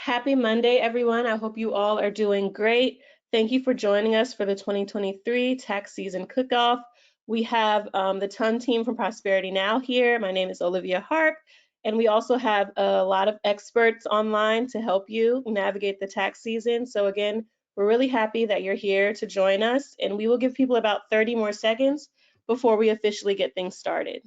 Happy Monday, everyone. I hope you all are doing great. Thank you for joining us for the 2023 tax season cook-off. We have the TON team from Prosperity Now here. My name is Olivia Harp, and we also have a lot of experts online to help you navigate the tax season. So again, we're really happy that you're here to join us, and we will give people about 30 more seconds before we officially get things started.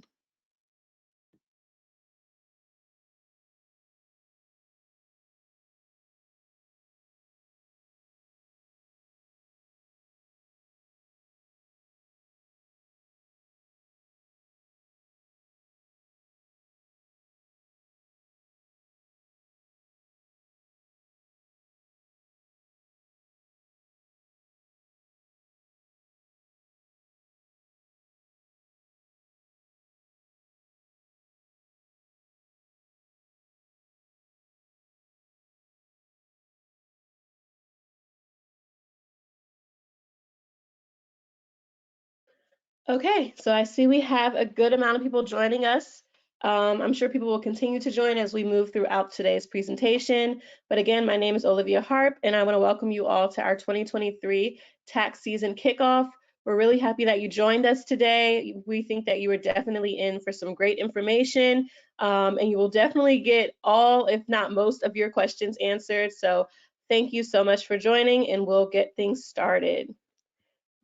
Okay, so I see we have a good amount of people joining us. I'm sure people will continue to join as we move throughout today's presentation. But again, my name is Olivia Harp, and I want to welcome you all to our 2023 tax season kickoff. We're really happy that you joined us today. We think that you are definitely in for some great information, and you will definitely get all, if not most, of your questions answered. So thank you so much for joining, and we'll get things started.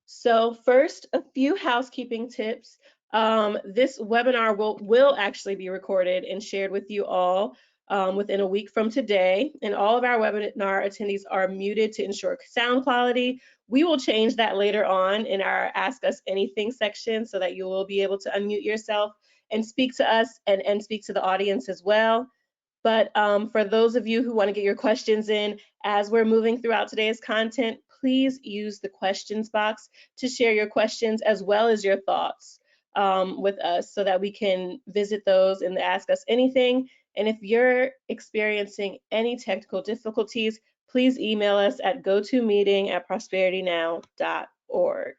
So first, a few housekeeping tips. This webinar will actually be recorded and shared with you all within a week from today. And all of our webinar attendees are muted to ensure sound quality. We will change that later on in our Ask Us Anything section so that you will be able to unmute yourself and speak to us and speak to the audience as well. But for those of you who want to get your questions in as we're moving throughout today's content, please use the questions box to share your questions as well as your thoughts with us so that we can visit those in the Ask Us Anything. And if you're experiencing any technical difficulties, please email us at gotomeeting@prosperitynow.org.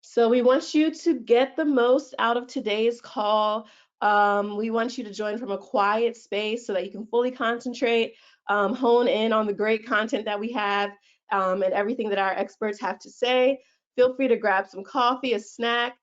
So we want you to get the most out of today's call. We want you to join from a quiet space so that you can fully concentrate, hone in on the great content that we have and everything that our experts have to say. Feel free to grab some coffee, a snack,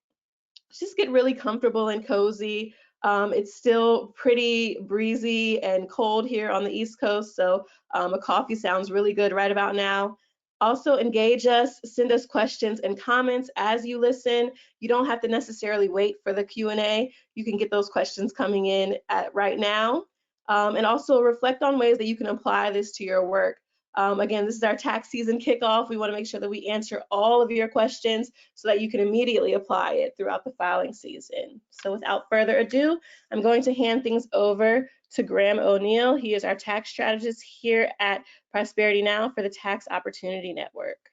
just get really comfortable and cozy. It's still pretty breezy and cold here on the East Coast, so a coffee sounds really good right about now. Also engage us, send us questions and comments as you listen. You don't have to necessarily wait for the Q&A. You can get those questions coming in right now. And also reflect on ways that you can apply this to your work. Again, this is our tax season kickoff. We want to make sure that we answer all of your questions so that you can immediately apply it throughout the filing season. So without further ado, I'm going to hand things over to Graham O'Neill. He is our tax strategist here at Prosperity Now for the Tax Opportunity Network.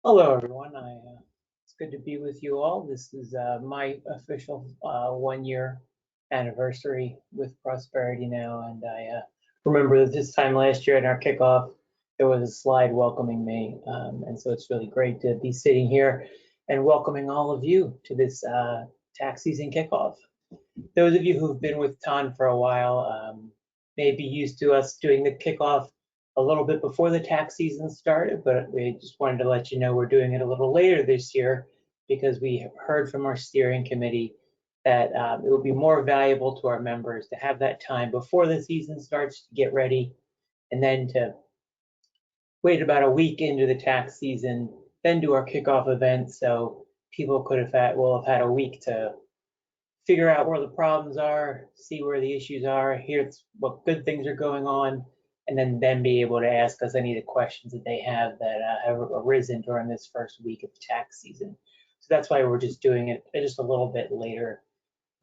Hello, everyone. It's good to be with you all. This is my official 1-year anniversary with Prosperity Now, and I remember that this time last year in our kickoff, there was a slide welcoming me, and so it's really great to be sitting here and welcoming all of you to this tax season kickoff. Those of you who've been with TON for a while may be used to us doing the kickoff a little bit before the tax season started, but we just wanted to let you know we're doing it a little later this year because we heard from our steering committee that it would be more valuable to our members to have that time before the season starts to get ready, and then to wait about a week into the tax season, then do our kickoff event, so people will have had a week to figure out where the problems are, see where the issues are, hear what good things are going on, and then be able to ask us any of the questions that they have that have arisen during this first week of tax season. So that's why we're just doing it just a little bit later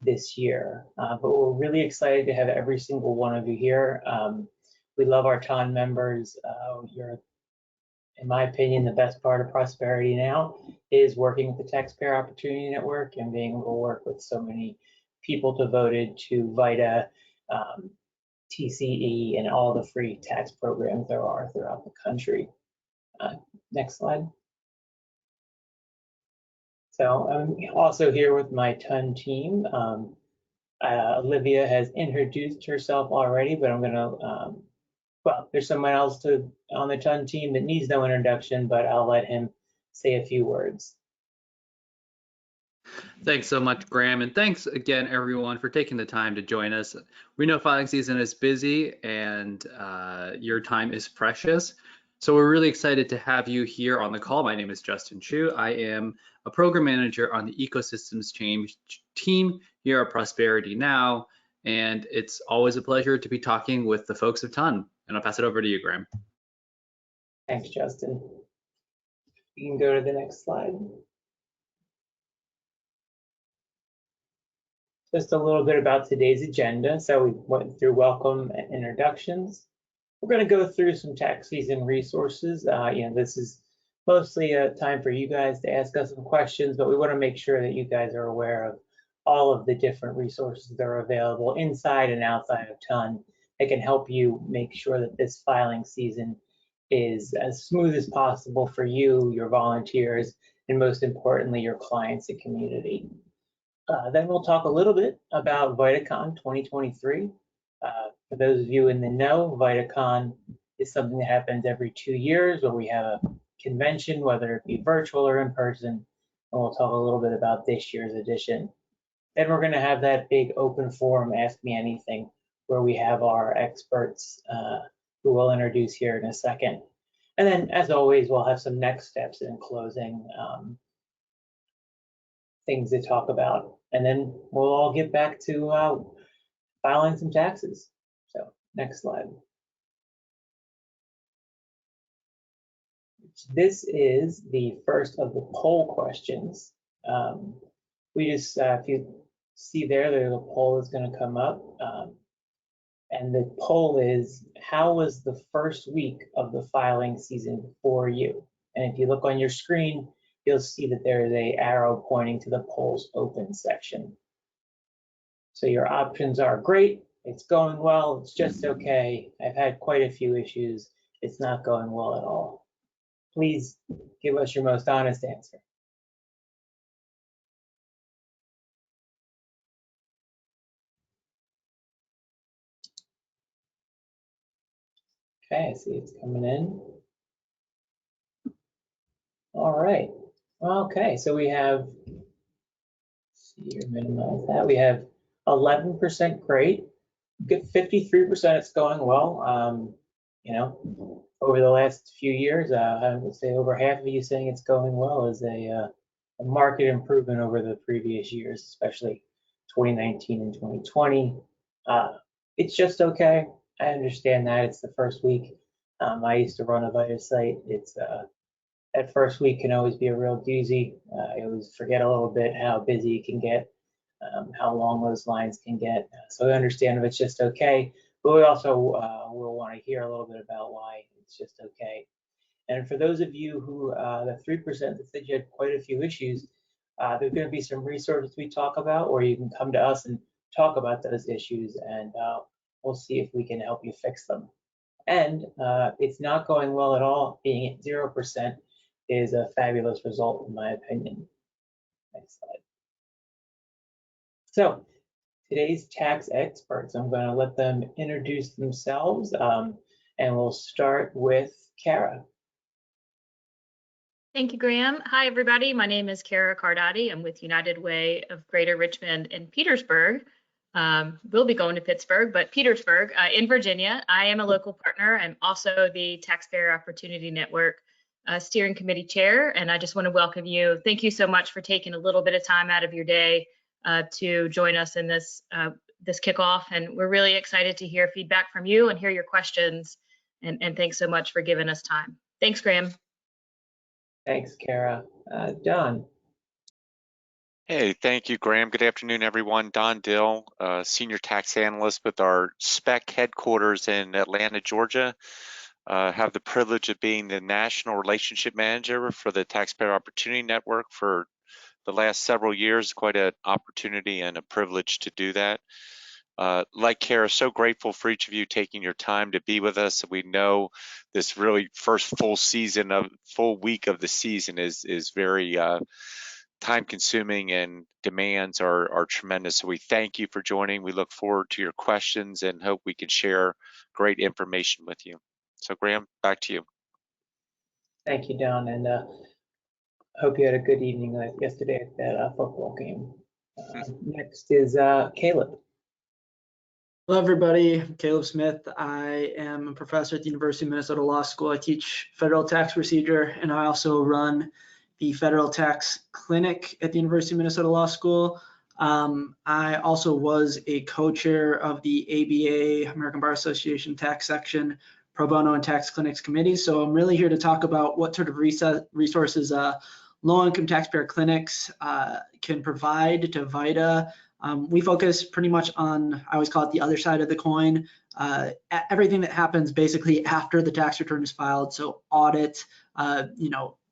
this year. But we're really excited to have every single one of you here. We love our TON members. You're, in my opinion, the best part of Prosperity Now is working with the Taxpayer Opportunity Network and being able to work with so many people devoted to VITA, TCE, and all the free tax programs there are throughout the country. Next slide. So I'm also here with my TON team. Olivia has introduced herself already, but I'm going to well, there's someone else on the TON team that needs no introduction, but I'll let him say a few words. Thanks so much, Graham, and thanks again, everyone, for taking the time to join us. We know filing season is busy and your time is precious, so we're really excited to have you here on the call. My name is Justin Chu. I am a program manager on the Ecosystems Change team here at Prosperity Now, and it's always a pleasure to be talking with the folks of TON. And I'll pass it over to you, Graham. Thanks, Justin. You can go to the next slide. Just a little bit about today's agenda. So we went through welcome and introductions. We're going to go through some tax season resources. This is mostly a time for you guys to ask us some questions, but we want to make sure that you guys are aware of all of the different resources that are available inside and outside of TON that can help you make sure that this filing season is as smooth as possible for you, your volunteers, and most importantly, your clients and community. Then we'll talk a little bit about VitaCon 2023. For those of you in the know, VitaCon is something that happens every 2 years where we have a convention, whether it be virtual or in person, and we'll talk a little bit about this year's edition. Then we're going to have that big open forum, Ask Me Anything, where we have our experts who we'll introduce here in a second. And then, as always, we'll have some next steps in closing, things to talk about. And then we'll all get back to filing some taxes. So next slide. This is the first of the poll questions. We just, if you see there's a poll that's going to come up. And the poll is, how was the first week of the filing season for you? And if you look on your screen, you'll see that there is an arrow pointing to the polls open section. So your options are great, it's going well, it's just okay, I've had quite a few issues, it's not going well at all. Please give us your most honest answer. Okay, I see it's coming in. All right. Okay, so we have, see here, minimize that. We have 11% great, good 53% it's going well. Over the last few years, I would say over half of you saying it's going well is a market improvement over the previous years, especially 2019 and 2020. It's just okay. I understand that it's the first week. I used to run a Vita site. It's that first week can always be a real doozy. I always forget a little bit how busy it can get, how long those lines can get. So I understand if it's just okay, but we also will want to hear a little bit about why it's just okay. And for those of you who, the 3% that said you had quite a few issues, there's going to be some resources we talk about, or you can come to us and talk about those issues, and we'll see if we can help you fix them. And it's not going well at all. Being at 0% is a fabulous result, in my opinion. Next slide. So today's tax experts, I'm going to let them introduce themselves, and we'll start with Kara. Thank you, Graham. Hi, everybody. My name is Kara Cardati. I'm with United Way of Greater Richmond and Petersburg. We'll be going to Pittsburgh, but Petersburg in Virginia. I am a local partner. I'm also the Taxpayer Opportunity Network Steering Committee Chair, and I just want to welcome you. Thank you so much for taking a little bit of time out of your day to join us in this kickoff, and we're really excited to hear feedback from you and hear your questions, and thanks so much for giving us time. Thanks, Graham. Thanks, Kara. Don. Hey, thank you, Graham. Good afternoon, everyone. Don Dill, Senior Tax Analyst with our SPEC headquarters in Atlanta, Georgia. Have the privilege of being the National Relationship Manager for the Taxpayer Opportunity Network for the last several years. Quite an opportunity and a privilege to do that. Like Kara, so grateful for each of you taking your time to be with us. We know this really first full week of the season is very time consuming and demands are tremendous. So we thank you for joining. We look forward to your questions and hope we can share great information with you. So Graham, back to you. Thank you, Don, and hope you had a good evening yesterday at that football game. Next is Caleb. Hello, everybody. I'm Caleb Smith. I am a professor at the University of Minnesota Law School. I teach federal tax procedure, and I also run the Federal Tax Clinic at the University of Minnesota Law School. I also was a co-chair of the ABA, American Bar Association Tax Section, Pro Bono and Tax Clinics Committee. So I'm really here to talk about what sort of resources low-income taxpayer clinics can provide to VITA. We focus pretty much on, I always call it the other side of the coin, everything that happens basically after the tax return is filed. So audit,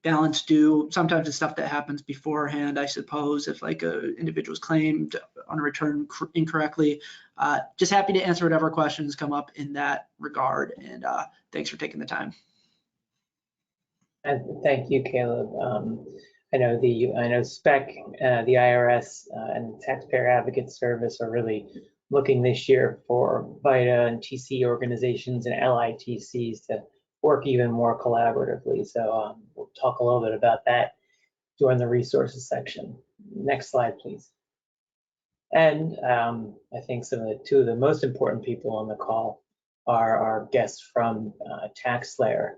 balance due, sometimes it's stuff that happens beforehand, I suppose, if like an individual's claimed on a return incorrectly. Just happy to answer whatever questions come up in that regard. And thanks for taking the time. And thank you, Caleb. I know SPEC, the IRS, and Taxpayer Advocate Service are really looking this year for VITA and TC organizations and LITCs to work even more collaboratively. So we'll talk a little bit about that during the resources section. Next slide, please. And I think two of the most important people on the call are our guests from TaxSlayer.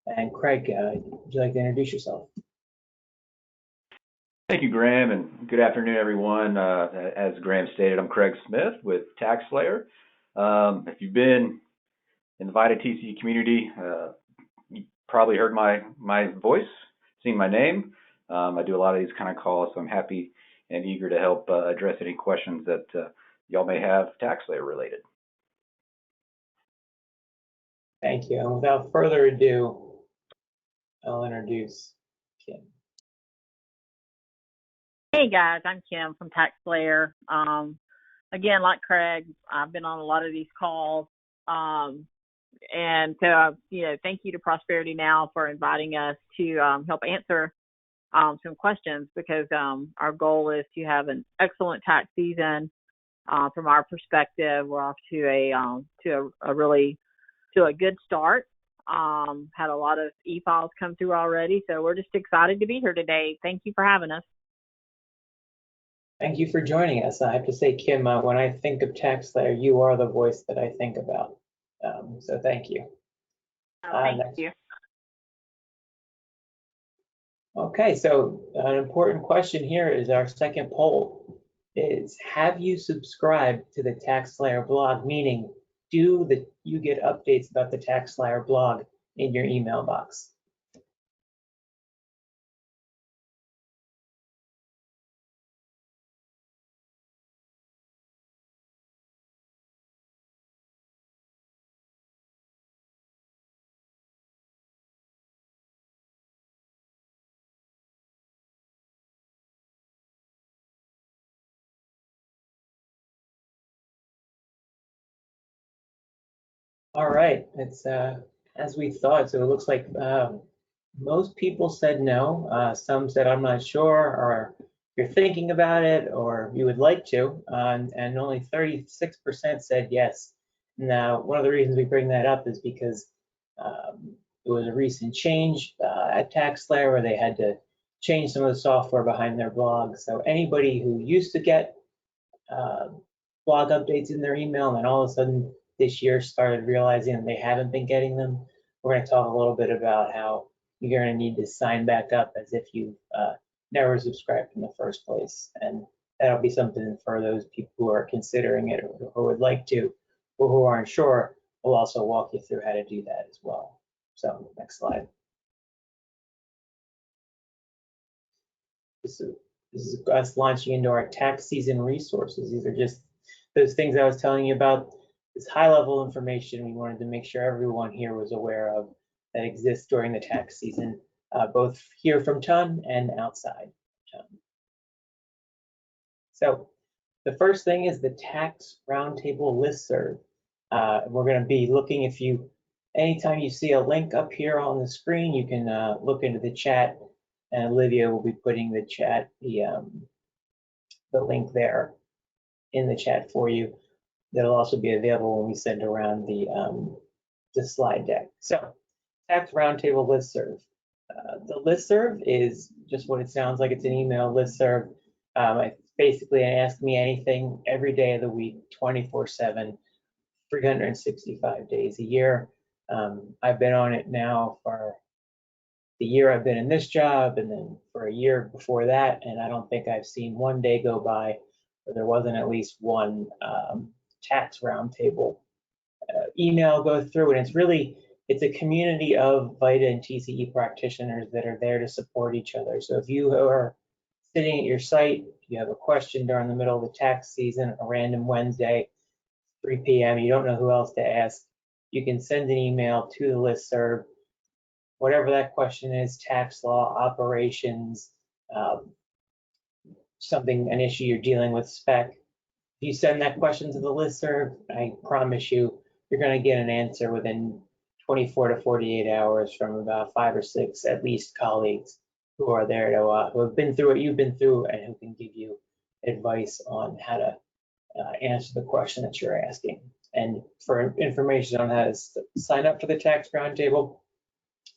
And Craig, would you like to introduce yourself? Thank you, Graham, and good afternoon, everyone. As Graham stated, I'm Craig Smith with TaxSlayer. If you've been in the VITA TC community, you probably heard my voice, seen my name. I do a lot of these kind of calls, so I'm happy and eager to help address any questions that y'all may have TaxSlayer related. Thank you. And without further ado, I'll introduce Kim. Hey guys, I'm Kim from TaxSlayer. Again, like Craig, I've been on a lot of these calls. And so, thank you to Prosperity Now for inviting us to help answer some questions, because our goal is to have an excellent tax season. From our perspective, we're off to a good start. Had a lot of e-files come through already, so we're just excited to be here today. Thank you for having us. Thank you for joining us. I have to say, Kim, when I think of TaxSlayer, you are the voice that I think about. So thank you. Thank you. Okay, so an important question here is our second poll is, have you subscribed to the TaxSlayer blog? Meaning, you get updates about the TaxSlayer blog in your email box? All right, it's as we thought. So it looks like most people said no. Some said I'm not sure, or you're thinking about it, or you would like to, and only 36% said yes. Now, one of the reasons we bring that up is because there was a recent change at TaxSlayer where they had to change some of the software behind their blog. So anybody who used to get blog updates in their email and then all of a sudden this year started realizing that they haven't been getting them, we're going to talk a little bit about how you're going to need to sign back up as if you never subscribed in the first place. And that'll be something for those people who are considering it or who would like to, or who aren't sure. We'll also walk you through how to do that as well. So next slide. This is us launching into our tax season resources. These are just those things I was telling you about. This high-level information we wanted to make sure everyone here was aware of that exists during the tax season, both here from TUN and outside TUN. So the first thing is the Tax Roundtable listserv. We're going to be looking, anytime you see a link up here on the screen, you can look into the chat and Olivia will be putting the link there in the chat for you. That'll also be available when we send around the slide deck. So, Tax Roundtable Listserv. The listserv is just what it sounds like. It's an email listserv. It's basically ask me anything every day of the week, 24/7, 365 days a year. I've been on it now for the year I've been in this job, and then for a year before that, and I don't think I've seen one day go by where there wasn't at least one tax roundtable email go through. And it's a community of VITA and TCE practitioners that are there to support each other. So if you are sitting at your site, you have a question during the middle of the tax season, a random Wednesday, 3 p.m., you don't know who else to ask, you can send an email to the listserv, whatever that question is, tax law, operations, an issue you're dealing with, spec. If you send that question to the listserv, I promise you're going to get an answer within 24 to 48 hours from about 5 or 6 at least colleagues who are there to who have been through what you've been through and who can give you advice on how to answer the question that you're asking. And for information on how to sign up for the Tax Roundtable,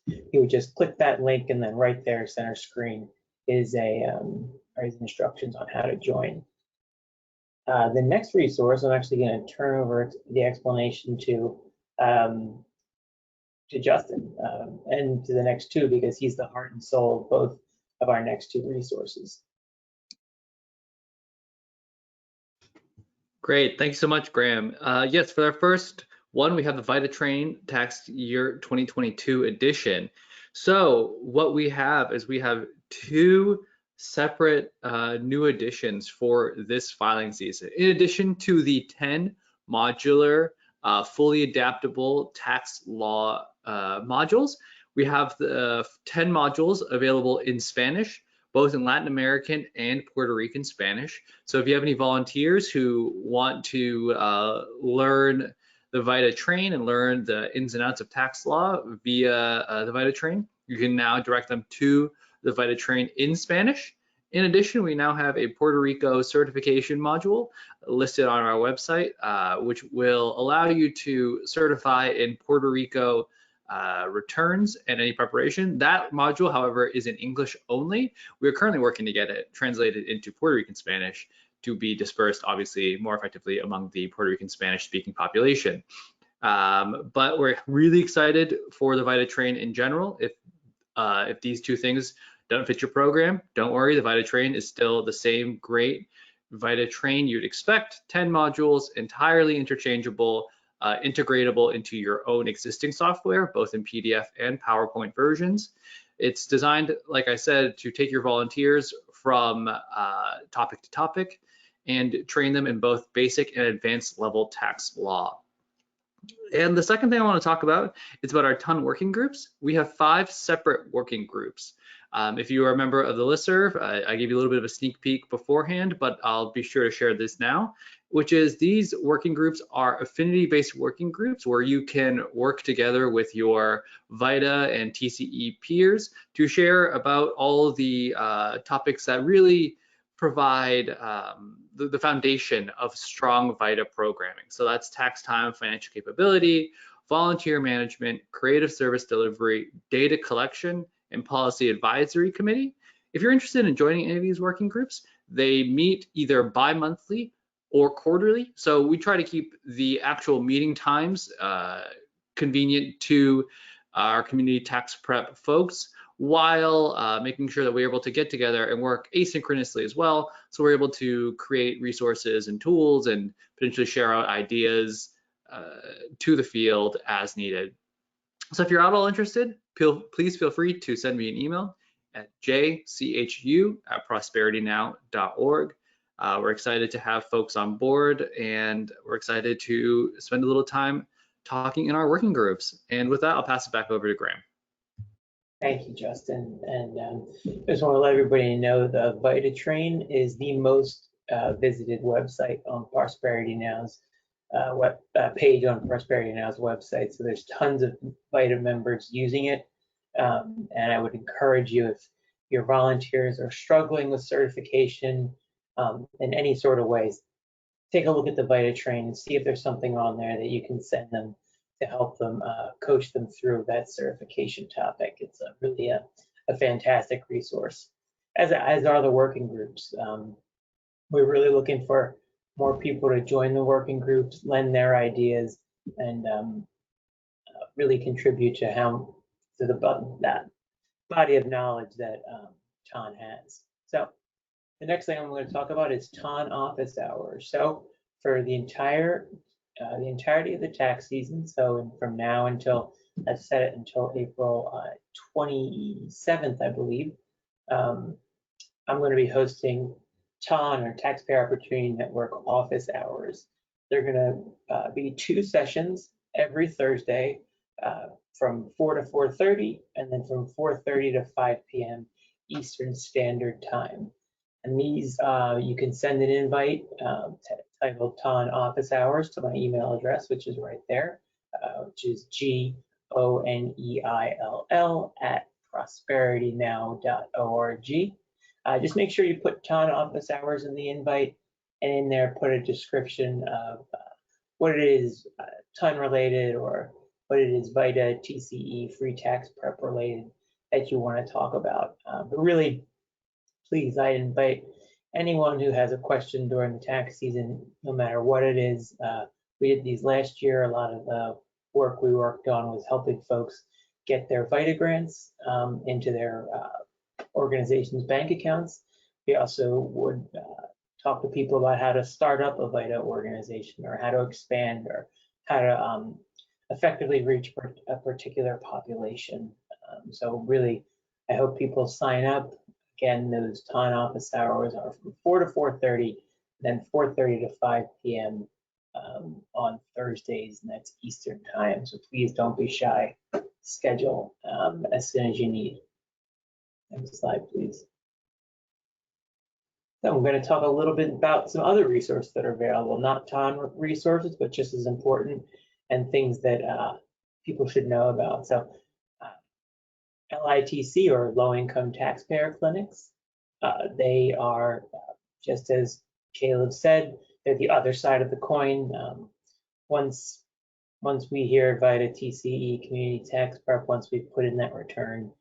you would just click that link, and then right there, center screen, is are his instructions on how to join. The next resource, I'm actually going to turn over the explanation to Justin and to the next two, because he's the heart and soul of both of our next two resources. Great, thanks so much, Graham. Yes, for our first one, we have the VITA Train Tax Year 2022 edition. So what we have is we have 2 separate new editions for this filing season. In addition to the 10 modular, fully adaptable tax law modules, we have the 10 modules available in Spanish, both in Latin American and Puerto Rican Spanish. So if you have any volunteers who want to learn the VITA Train and learn the ins and outs of tax law via the VITA Train, you can now direct them to the VITA Train in Spanish. In addition, we now have a Puerto Rico certification module listed on our website, which will allow you to certify in Puerto Rico returns and any preparation. That module, however, is in English only. We are currently working to get it translated into Puerto Rican Spanish to be dispersed, obviously, more effectively among the Puerto Rican Spanish-speaking population. But we're really excited for the VITA Train in general. If these 2 things don't fit your program, don't worry, the VITA Train is still the same great VITA Train you'd expect. 10 modules, entirely interchangeable, integratable into your own existing software, both in PDF and PowerPoint versions. It's designed, like I said, to take your volunteers from topic to topic and train them in both basic and advanced level tax law. And the second thing I want to talk about is about our TON working groups. We have 5 separate working groups. If you are a member of the listserv, I gave you a little bit of a sneak peek beforehand, but I'll be sure to share this now, which is these working groups are affinity-based working groups where you can work together with your VITA and TCE peers to share about all of the topics that really provide the foundation of strong VITA programming. So that's tax time, financial capability, volunteer management, creative service delivery, data collection, and policy advisory committee. If you're interested in joining any of these working groups, they meet either bi-monthly or quarterly. So we try to keep the actual meeting times convenient to our community tax prep folks, while making sure that we're able to get together and work asynchronously as well. So we're able to create resources and tools and potentially share out ideas to the field as needed. So if you're at all interested, please feel free to send me an email at jchu@prosperitynow.org. We're excited to have folks on board, and we're excited to spend a little time talking in our working groups. And with that, I'll pass it back over to Graham. Thank you, Justin. And I just want to let everybody know the VITA Train is the most visited website on Prosperity Now's page on Prosperity Now's website. So there's tons of VITA members using it. And I would encourage you, if your volunteers are struggling with certification in any sort of ways, take a look at the VitaTrain and see if there's something on there that you can send them to help them coach them through that certification topic. It's really a fantastic resource, as are the working groups. We're really looking for more people to join the working groups, lend their ideas, and really contribute to that body of knowledge that TON has. So the next thing I'm going to talk about is TON office hours. So for the entirety of the tax season, so from now until, I've set it until April 27th, I believe, I'm going to be hosting TON, or Taxpayer Opportunity Network, office hours. They're going to be 2 sessions every Thursday from 4 to 4:30, and then from 4:30 to 5 p.m. Eastern Standard Time. And these, you can send an invite titled TON Office Hours to my email address, which is right there, which is GONEIL@prosperitynow.org. Just make sure you put TON office hours in the invite, and in there put a description of what it is TON related, or what it is VITA, TCE, free tax prep related that you want to talk about. But really, please, I invite anyone who has a question during the tax season, no matter what it is. We did these last year. A lot of the work we worked on was helping folks get their VITA grants into their organization's bank accounts. We also would talk to people about how to start up a VITA organization, or how to expand, or how to effectively reach a particular population. So really, I hope people sign up. Again, those TON office hours are from 4 to 4:30, then 4:30 to 5 p.m. On Thursdays, and that's Eastern Time. So please don't be shy. Schedule as soon as you need. Next slide, please. So I'm going to talk a little bit about some other resources that are available, not TON resources, but just as important, and things that people should know about. So LITC, or Low Income Taxpayer Clinics, they are, just as Caleb said, they're the other side of the coin. Once we hear VITA, TCE, community tax prep, once we put in that return,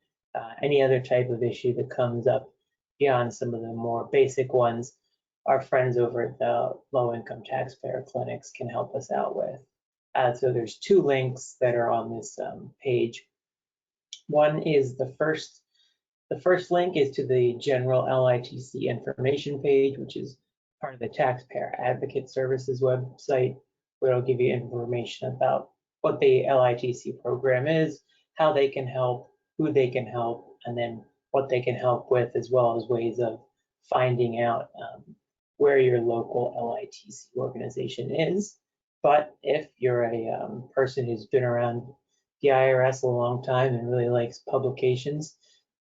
any other type of issue that comes up beyond some of the more basic ones, our friends over at the Low Income Taxpayer Clinics can help us out with. So there's 2 links that are on this page. One is the first link is to the general LITC information page, which is part of the Taxpayer Advocate Services website, where it'll give you information about what the LITC program is, how they can help, who they can help, and then what they can help with, as well as ways of finding out where your local LITC organization is. But if you're a person who's been around the IRS a long time and really likes publications,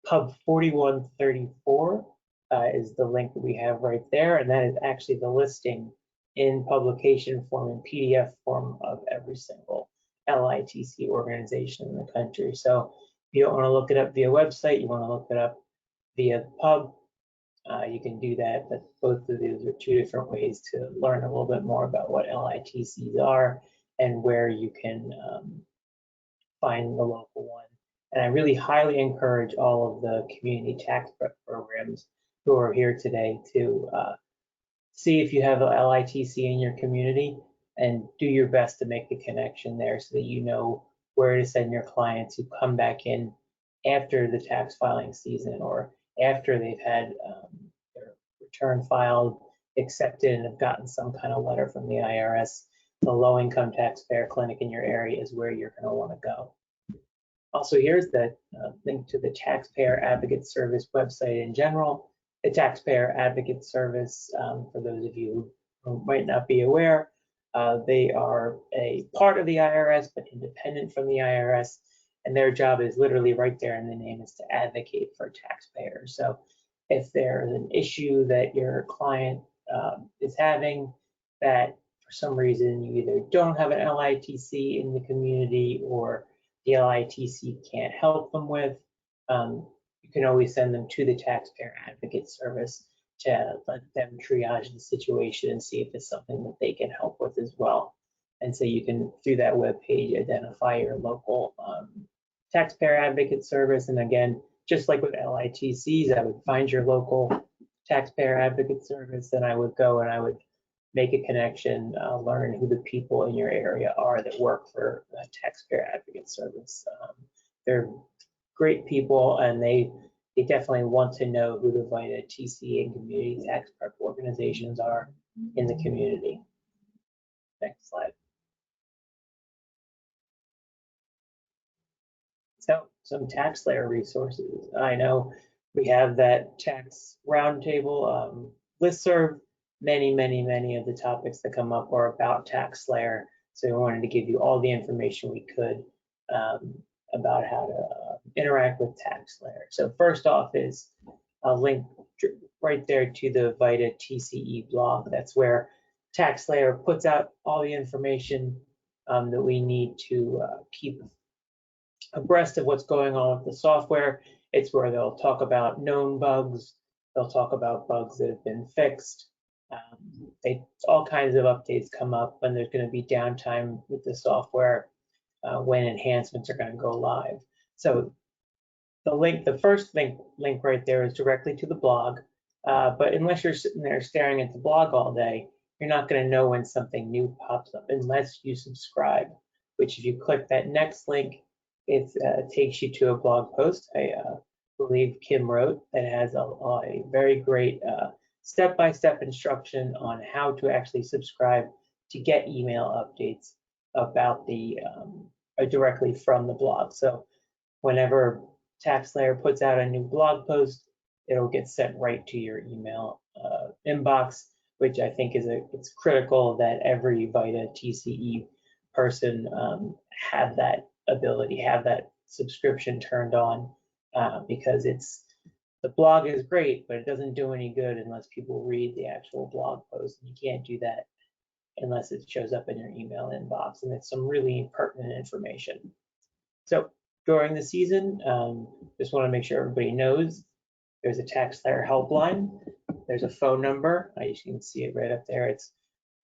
Pub 4134 is the link that we have right there, and that is actually the listing in publication form, in PDF form, of every single LITC organization in the country. So if you don't want to look it up via website, you want to look it up via Pub, you can do that. But both of these are 2 different ways to learn a little bit more about what LITCs are and where you can find the local one. And I really highly encourage all of the community tax prep programs who are here today to see if you have a LITC in your community, and do your best to make the connection there so that you know where to send your clients who come back in after the tax filing season, or after they've had their return filed, accepted, and have gotten some kind of letter from the IRS. The Low Income Taxpayer Clinic in your area is where you're going to want to go. Also, here's the link to the Taxpayer Advocate Service website in general. The Taxpayer Advocate Service, for those of you who might not be aware, they are a part of the IRS, but independent from the IRS. And their job is literally right there in the name, is to advocate for taxpayers. So if there's an issue that your client is having, that for some reason you either don't have an LITC in the community, or the LITC can't help them with, you you can always send them to the Taxpayer Advocate Service to let them triage the situation and see if it's something that they can help with as well. And so you can, through that webpage, identify your local Taxpayer Advocate Service. And again, just like with LITCs, I would find your local Taxpayer Advocate Service, then I would go and I would make a connection, learn who the people in your area are that work for the Taxpayer Advocate Service. They're great people, and they definitely want to know who the VITA, TCE, and community tax prep organizations are in the community. Next slide. So some TaxSlayer resources. I know we have that tax roundtable listserv. Many of the topics that come up are about TaxSlayer. So we wanted to give you all the information we could about how to interact with TaxSlayer. So first off is a link right there to the VITA TCE blog. That's where TaxSlayer puts out all the information that we need to keep abreast of what's going on with the software. It's where they'll talk about known bugs. They'll talk about bugs that have been fixed. All kinds of updates come up when there's going to be downtime with the software, when enhancements are going to go live. So the first link right there is directly to the blog. But unless you're sitting there staring at the blog all day, you're not going to know when something new pops up unless you subscribe, which if you click that next link, it takes you to a blog post I believe Kim wrote that has a very great step-by-step instruction on how to actually subscribe to get email updates about the directly from the blog. So whenever TaxSlayer puts out a new blog post, it'll get sent right to your email inbox, which I think it's critical that every VITA TCE person have that ability, have that subscription turned on, because the blog is great, but it doesn't do any good unless people read the actual blog post. You can't do that unless it shows up in your email inbox, and it's some really pertinent information. So during the season, just want to make sure everybody knows there's a TaxSlayer helpline. There's a phone number. You can see it right up there. It's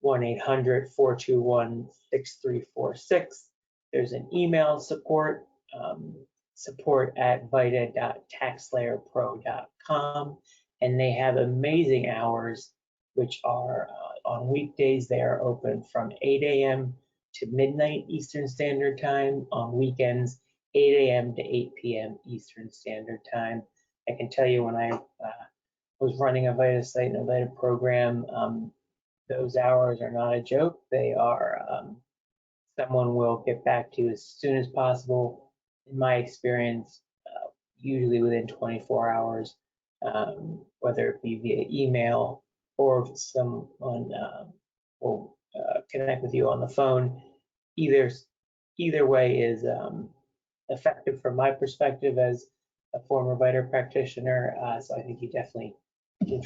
1-800-421-6346. There's an email support, support@vita.taxslayerpro.com, and they have amazing hours, which are on weekdays they are open from 8 a.m. to midnight Eastern Standard Time. On weekends, 8 a.m. to 8 p.m. Eastern Standard Time. I can tell you when I was running a VITA site and a VITA program, those hours are not a joke. They are, someone will get back to you as soon as possible. In my experience, usually within 24 hours, whether it be via email or if someone will connect with you on the phone. Either way is effective from my perspective as a former VITA practitioner. So I think you definitely can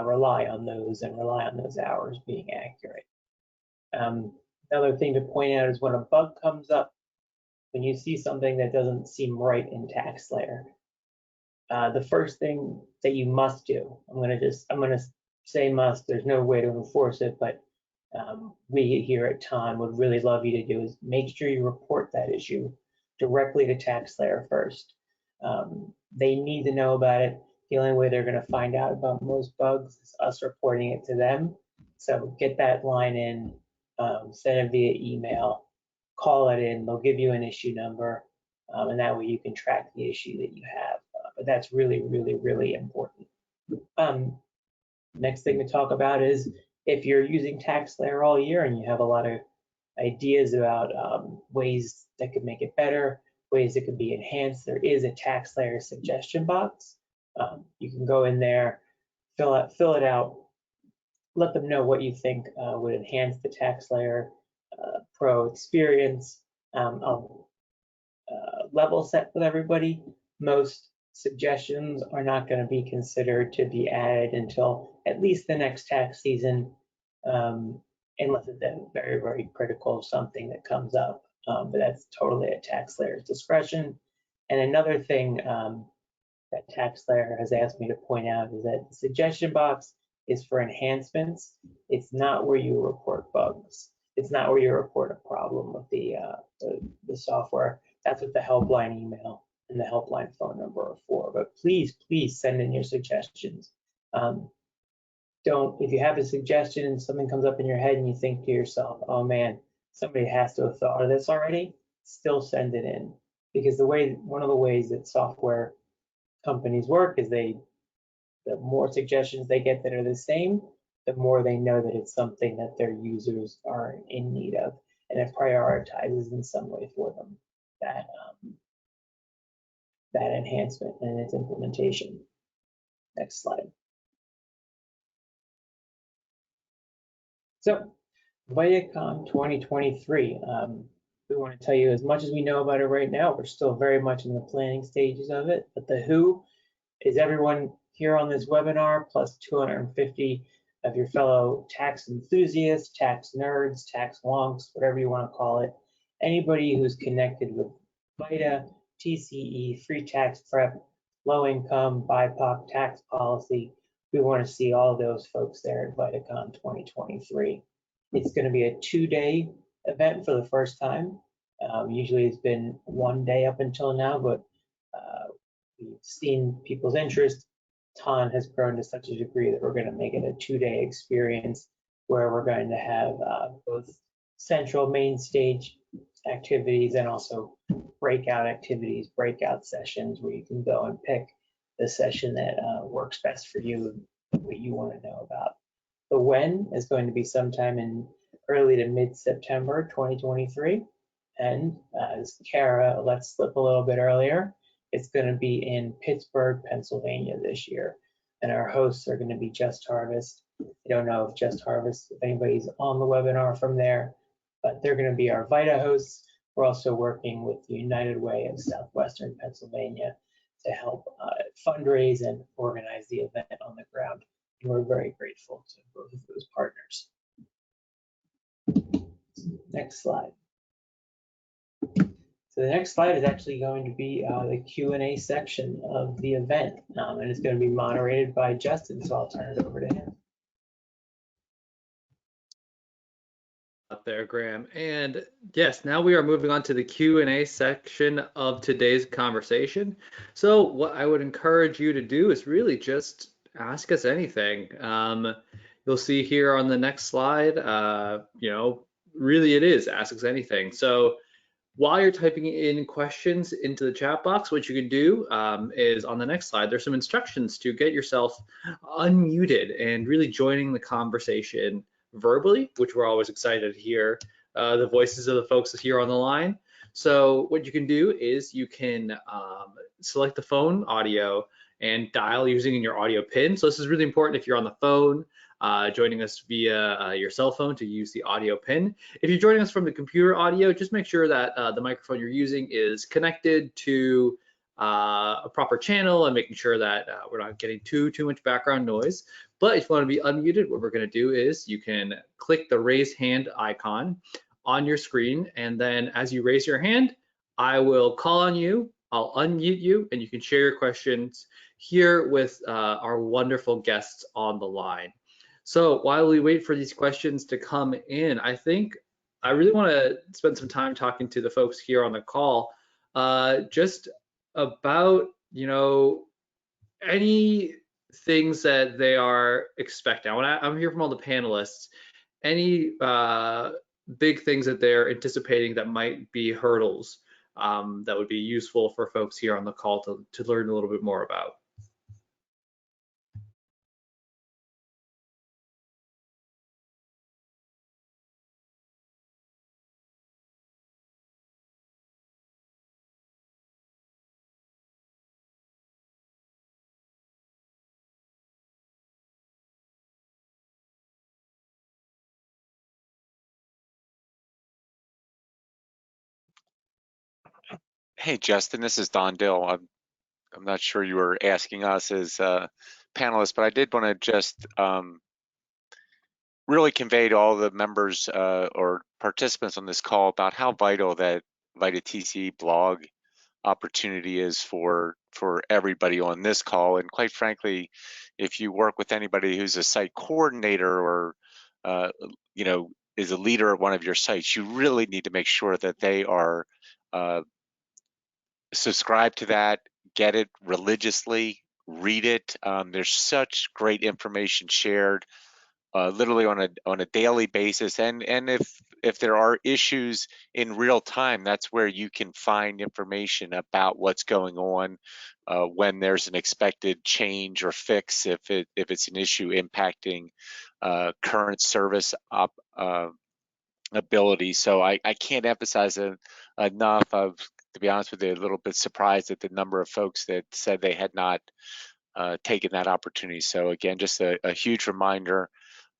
rely on those and rely on those hours being accurate. Another thing to point out is when a bug comes up, when you see something that doesn't seem right in TaxSlayer, the first thing that you must do, I'm gonna say must, there's no way to enforce it, but we here at TON would really love you to do is make sure you report that issue directly to TaxSlayer first. They need to know about it. The only way they're gonna find out about most bugs is us reporting it to them. So get that line in, send it via email, call it in, they'll give you an issue number, and that way you can track the issue that you have. But that's really, really, really important. Next thing to talk about is if you're using TaxSlayer all year and you have a lot of ideas about ways that could make it better, ways that could be enhanced, there is a TaxSlayer suggestion box. You can go in there, fill it out, let them know what you think would enhance the TaxSlayer Pro experience. I'll level set with everybody. Most suggestions are not going to be considered to be added until at least the next tax season, unless it's very, very critical of something that comes up. But that's totally at TaxSlayer's discretion. And another thing that TaxSlayer has asked me to point out is that the suggestion box is for enhancements. It's not where you report bugs. It's not where you report a problem with the software. That's what the helpline email and the helpline phone number are for. But please, please send in your suggestions. If you have a suggestion and something comes up in your head and you think to yourself, oh man, somebody has to have thought of this already, still send it in. Because one of the ways that software companies work is the more suggestions they get that are the same, the more they know that it's something that their users are in need of, and it prioritizes in some way for them that enhancement and its implementation. Next slide. So, VitaCon 2023. We want to tell you as much as we know about it right now. We're still very much in the planning stages of it, but the who is everyone here on this webinar, plus 250 of your fellow tax enthusiasts, tax nerds, tax wonks, whatever you want to call it. Anybody who's connected with VITA, TCE, free tax prep, low income, BIPOC tax policy. We want to see all those folks there at VitaCon 2023. It's going to be a 2-day event for the first time. Usually it's been 1 day up until now, but we've seen people's interest. TON has grown to such a degree that we're going to make it a 2-day experience where we're going to have both central main stage activities and also breakout activities, breakout sessions where you can go and pick the session that works best for you, what you want to know about. The when is going to be sometime in early to mid-September 2023. And as Kara let slip a little bit earlier, it's going to be in Pittsburgh, Pennsylvania this year. And our hosts are going to be Just Harvest. I don't know if Just Harvest, if anybody's on the webinar from there, but they're going to be our VITA hosts. We're also working with the United Way of Southwestern Pennsylvania to help fundraise and organize the event on the ground. And we're very grateful to both of those partners. Next slide. So the next slide is actually going to be the Q&A section of the event, and it's going to be moderated by Justin, so I'll turn it over to him. Up there, Graham. And yes, now we are moving on to the Q&A section of today's conversation. So what I would encourage you to do is really just ask us anything. You'll see here on the next slide, really it is ask us anything. So while you're typing in questions into the chat box, what you can do is on the next slide, there's some instructions to get yourself unmuted and really joining the conversation verbally, which we're always excited to hear the voices of the folks here on the line. So what you can do is you can select the phone audio and dial using your audio pin. So this is really important if you're on the phone, joining us via your cell phone to use the audio pin. If you're joining us from the computer audio, just make sure that the microphone you're using is connected to a proper channel and making sure that we're not getting too much background noise. But if you want to be unmuted, what we're going to do is you can click the raise hand icon on your screen, and then as you raise your hand, I will call on you, I'll unmute you, and you can share your questions here with our wonderful guests on the line. So while we wait for these questions to come in, I think I really want to spend some time talking to the folks here on the call just about, any things that they are expecting. I'm here from all the panelists. Any big things that they're anticipating that might be hurdles that would be useful for folks here on the call to learn a little bit more about? Hey, Justin, this is Don Dill. I'm not sure you were asking us as panelists, but I did want to just really convey to all the members or participants on this call about how vital that VITA TCE blog opportunity is for everybody on this call. And quite frankly, if you work with anybody who's a site coordinator or you know, is a leader at one of your sites, you really need to make sure that they are subscribe to that, get it religiously, read it. There's such great information shared literally on a daily basis, and if there are issues in real time, that's where you can find information about what's going on when there's an expected change or fix, if it's an issue impacting current service ability. So I can't emphasize it enough. To be honest with you, a little bit surprised at the number of folks that said they had not taken that opportunity. So again, just a huge reminder.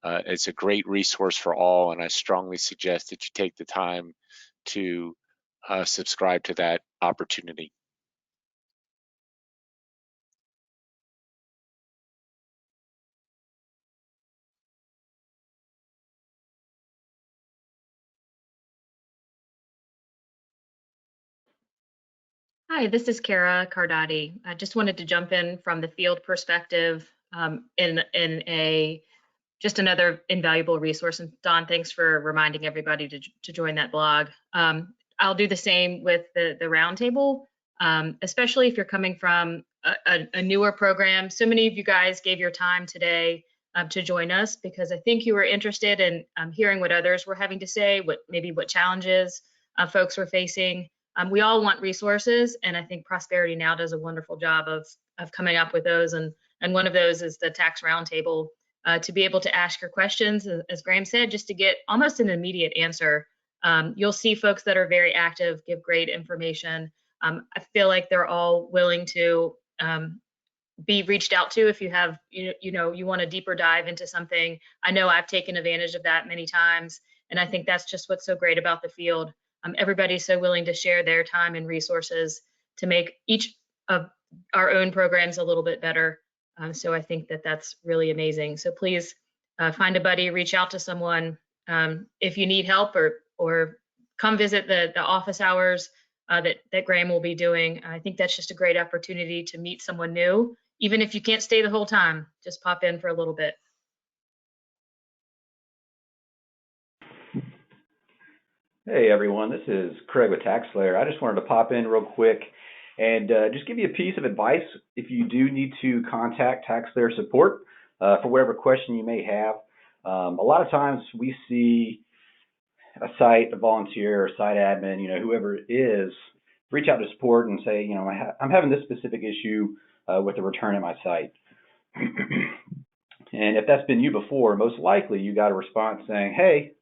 It's a great resource for all, and I strongly suggest that you take the time to subscribe to that opportunity. Hi, this is Kara Cardati. I just wanted to jump in from the field perspective in a just another invaluable resource. And Don, thanks for reminding everybody to join that blog. I'll do the same with the roundtable, especially if you're coming from a newer program. So many of you guys gave your time today to join us because I think you were interested in hearing what others were having to say, what challenges folks were facing. We all want resources, and I think Prosperity Now does a wonderful job of coming up with those. And one of those is the tax roundtable, to be able to ask your questions, as Graham said, just to get almost an immediate answer. You'll see folks that are very active, give great information. I feel like they're all willing to be reached out to if you have, you want a deeper dive into something. I know I've taken advantage of that many times, and I think that's just what's so great about the field. Everybody's so willing to share their time and resources to make each of our own programs a little bit better. So I think that that's really amazing. So please find a buddy, reach out to someone if you need help, or come visit the office hours that Graham will be doing. I think that's just a great opportunity to meet someone new. Even if you can't stay the whole time, just pop in for a little bit. Hey everyone, this is Craig with TaxSlayer. I just wanted to pop in real quick and just give you a piece of advice if you do need to contact TaxSlayer support for whatever question you may have. A lot of times we see a site, a volunteer, or site admin, whoever it is, reach out to support and say, I'm having this specific issue with the return at my site. And if that's been you before, most likely you got a response saying, hey,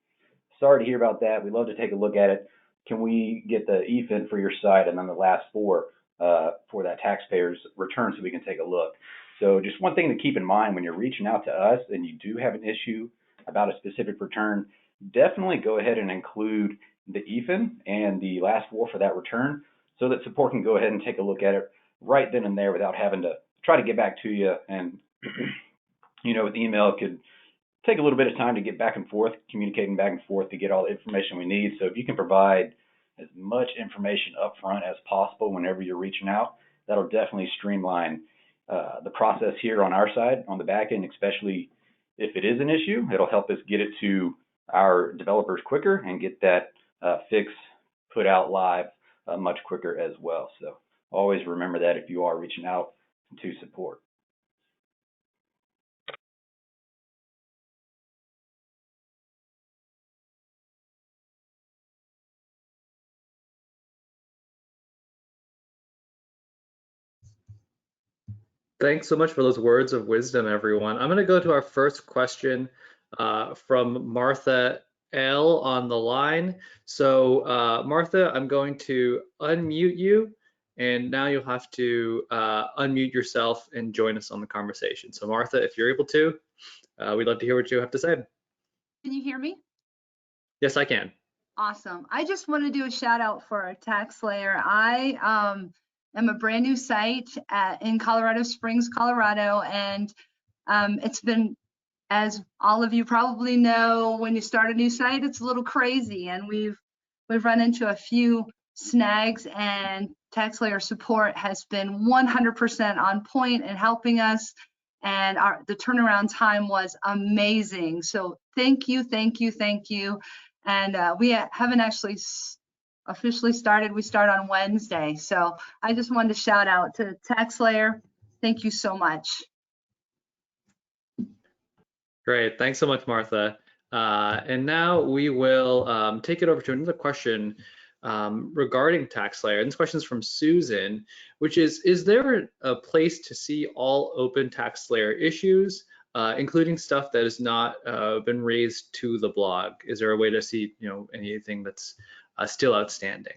sorry to hear about that. We'd love to take a look at it. Can we get the EFIN for your site and then the last four for that taxpayer's return so we can take a look? So just one thing to keep in mind when you're reaching out to us and you do have an issue about a specific return, definitely go ahead and include the EFIN and the last four for that return so that support can go ahead and take a look at it right then and there without having to try to get back to you. And, with email, it could take a little bit of time to get back and forth, communicating back and forth to get all the information we need. So if you can provide as much information up front as possible whenever you're reaching out, that'll definitely streamline the process here on our side, on the back end, especially if it is an issue. It'll help us get it to our developers quicker and get that fix put out live much quicker as well. So always remember that if you are reaching out to support. Thanks so much for those words of wisdom, everyone. I'm going to go to our first question from Martha L. on the line. So Martha, I'm going to unmute you, and now you'll have to unmute yourself and join us on the conversation. So Martha, if you're able to, we'd love to hear what you have to say. Can you hear me? Yes, I can. Awesome. I just want to do a shout out for TaxSlayer. I am a brand new site in Colorado Springs, Colorado, and it's been, as all of you probably know, when you start a new site, it's a little crazy, and we've run into a few snags, and TaxSlayer support has been 100% on point in helping us. And the turnaround time was amazing. So thank you, thank you, thank you. And we haven't actually officially started. We start on Wednesday. So I just wanted to shout out to TaxSlayer. Thank you so much. Great. Thanks so much, Martha. And now we will take it over to another question regarding TaxSlayer. And this question is from Susan, which is there a place to see all open TaxSlayer issues, including stuff that has not been raised to the blog? Is there a way to see, anything that's still outstanding?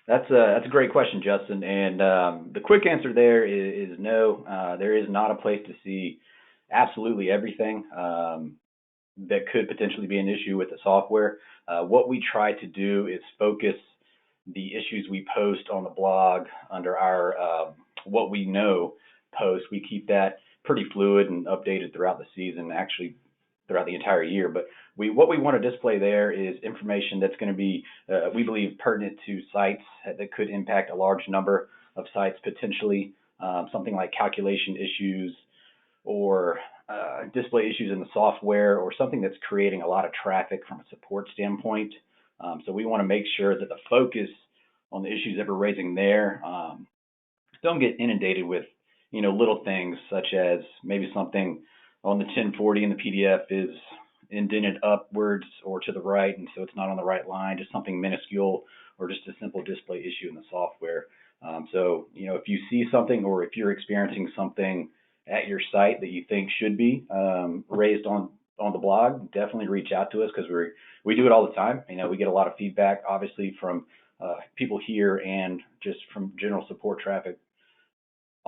That's a great question, Justin. And the quick answer there is no. There is not a place to see absolutely everything that could potentially be an issue with the software. What we try to do is focus the issues we post on the blog under our what we know post. We keep that pretty fluid and updated throughout the season, actually throughout the entire year. But what we want to display there is information that's going to be, we believe, pertinent to sites that could impact a large number of sites potentially, something like calculation issues or display issues in the software, or something that's creating a lot of traffic from a support standpoint. So we want to make sure that the focus on the issues that we're raising there don't get inundated with, little things such as maybe something on the 1040 in the PDF is indented upwards or to the right, and so it's not on the right line, just something minuscule, or just a simple display issue in the software. So, if you see something, or if you're experiencing something at your site that you think should be raised on the blog, definitely reach out to us, because we do it all the time. We get a lot of feedback, obviously, from people here and just from general support traffic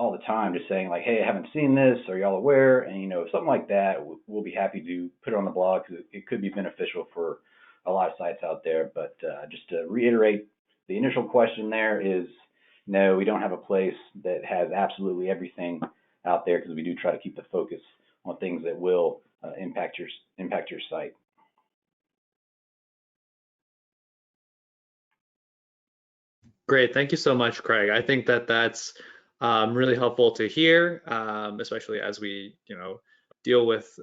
all the time, just saying like, hey, I haven't seen this, are y'all aware? And something like that, we'll be happy to put it on the blog, because it could be beneficial for a lot of sites out there. But just to reiterate, the initial question there is no, we don't have a place that has absolutely everything out there, because we do try to keep the focus on things that will impact your site. Great. Thank you so much, Craig. I think that's really helpful to hear, especially as we, deal with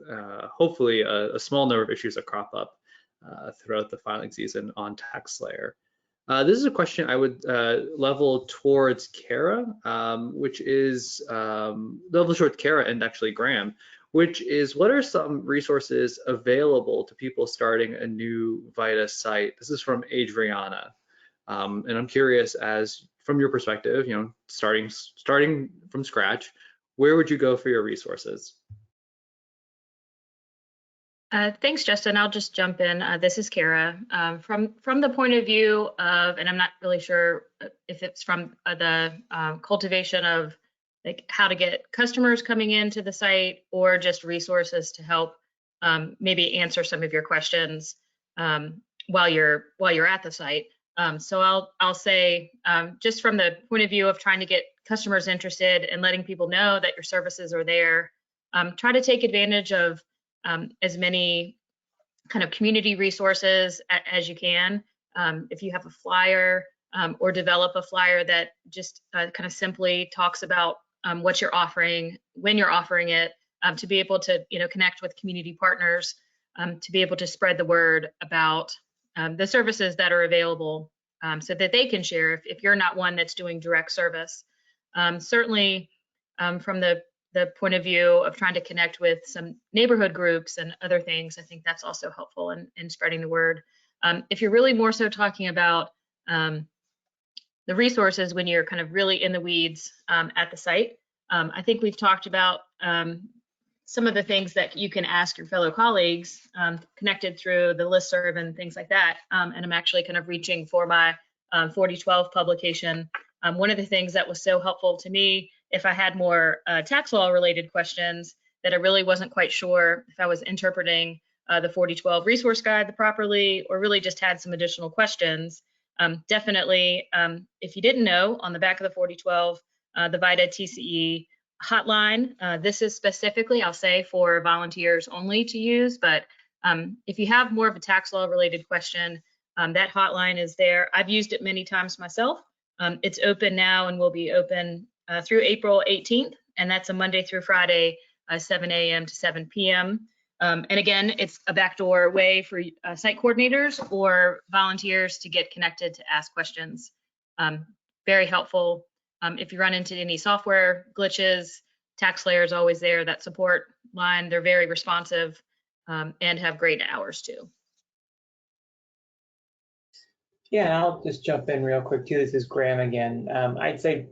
hopefully a small number of issues that crop up throughout the filing season on TaxSlayer. This is a question I would level towards Kara, which is level towards Kara and actually Graham, which is, what are some resources available to people starting a new VITA site? This is from Adriana. And I'm curious, as from your perspective, starting from scratch, where would you go for your resources? Thanks, Justin. I'll just jump in. This is Kara. From the point of view of, and I'm not really sure if it's from the cultivation of like how to get customers coming into the site, or just resources to help maybe answer some of your questions while you're at the site. So I'll say, just from the point of view of trying to get customers interested and letting people know that your services are there, try to take advantage of as many kind of community resources as you can. If you have a flyer, or develop a flyer that just kind of simply talks about what you're offering, when you're offering it, to be able to connect with community partners, to be able to spread the word about the services that are available, so that they can share if you're not one that's doing direct service. Certainly from the point of view of trying to connect with some neighborhood groups and other things, I think that's also helpful in spreading the word. If you're really more so talking about the resources when you're kind of really in the weeds at the site, I think we've talked about some of the things that you can ask your fellow colleagues connected through the listserv and things like that. And I'm actually kind of reaching for my 4012 publication. One of the things that was so helpful to me, if I had more tax law related questions that I really wasn't quite sure if I was interpreting the 4012 resource guide properly, or really just had some additional questions, definitely, if you didn't know, on the back of the 4012, the VITA TCE hotline. This is specifically, I'll say, for volunteers only to use, but If you have more of a tax law related question, that hotline is there. I've used it many times myself. It's open now and will be open through April 18th, and that's a Monday through Friday, 7 a.m. to 7 p.m. And again, it's a backdoor way for site coordinators or volunteers to get connected to ask questions. Very helpful. If you run into any software glitches, TaxSlayer is always there, that support line. They're very responsive and have great hours too. Yeah, I'll just jump in real quick too. This is Graham again. I'd say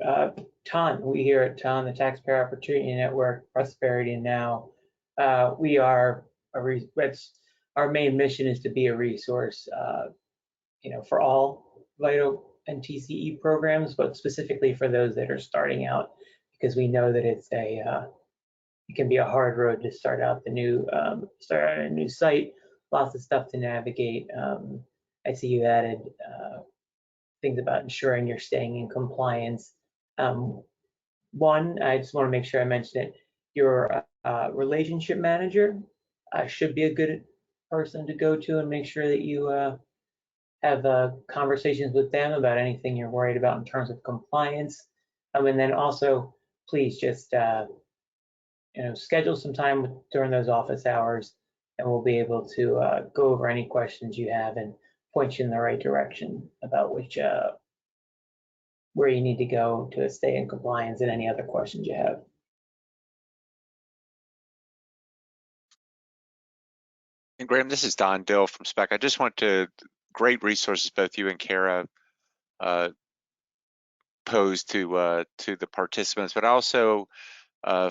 TON, we here at TON, the Taxpayer Opportunity Network, Prosperity Now, we are our main mission is to be a resource, for all vital and TCE programs, but specifically for those that are starting out, because we know that it can be a hard road to start out a new site, lots of stuff to navigate. I see you added things about ensuring you're staying in compliance. One, I just want to make sure I mention it. Your relationship manager should be a good person to go to and make sure that you have conversations with them about anything you're worried about in terms of compliance. And then also, please just schedule some time during those office hours, and we'll be able to go over any questions you have and point you in the right direction about where you need to go to stay in compliance and any other questions you have. And Graham, this is Don Dill from SPEC. I just want to, great resources both you and Kara posed to the participants, but also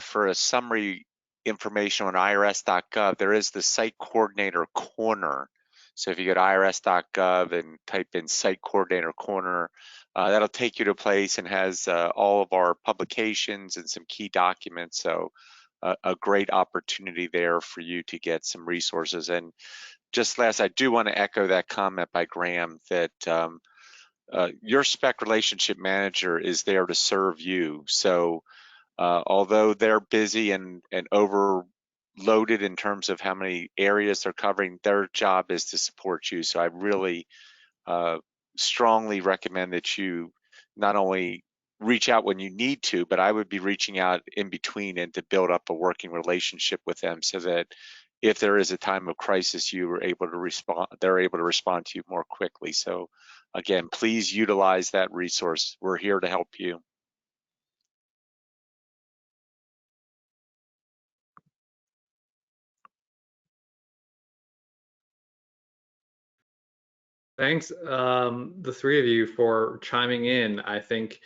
for a summary information on irs.gov, there is the Site Coordinator Corner. So if you go to irs.gov and type in Site Coordinator Corner, that'll take you to a place and has all of our publications and some key documents. So a great opportunity there for you to get some resources. And just last, I do want to echo that comment by Graham that your SPEC relationship manager is there to serve you. So although they're busy and overloaded in terms of how many areas they're covering, their job is to support you. So I really strongly recommend that you not only reach out when you need to, but I would be reaching out in between and to build up a working relationship with them so that if there is a time of crisis, you are able to respond, they're able to respond to you more quickly. So again, please utilize that resource. We're here to help you. Thanks, the three of you, for chiming in. I think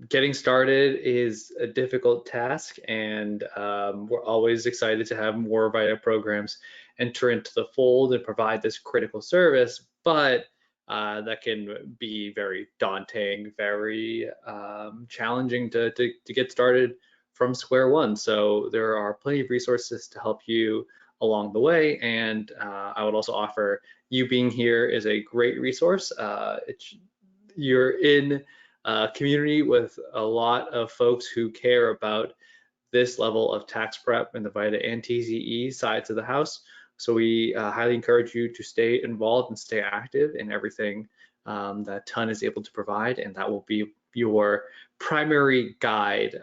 getting started is a difficult task, and we're always excited to have more VITA programs enter into the fold and provide this critical service, but that can be very daunting, very challenging to get started from square one. So there are plenty of resources to help you along the way, and I would also offer you being here is a great resource. You're in a community with a lot of folks who care about this level of tax prep and the VITA and TCE sides of the house. So we highly encourage you to stay involved and stay active in everything that TON is able to provide, and that will be your primary guide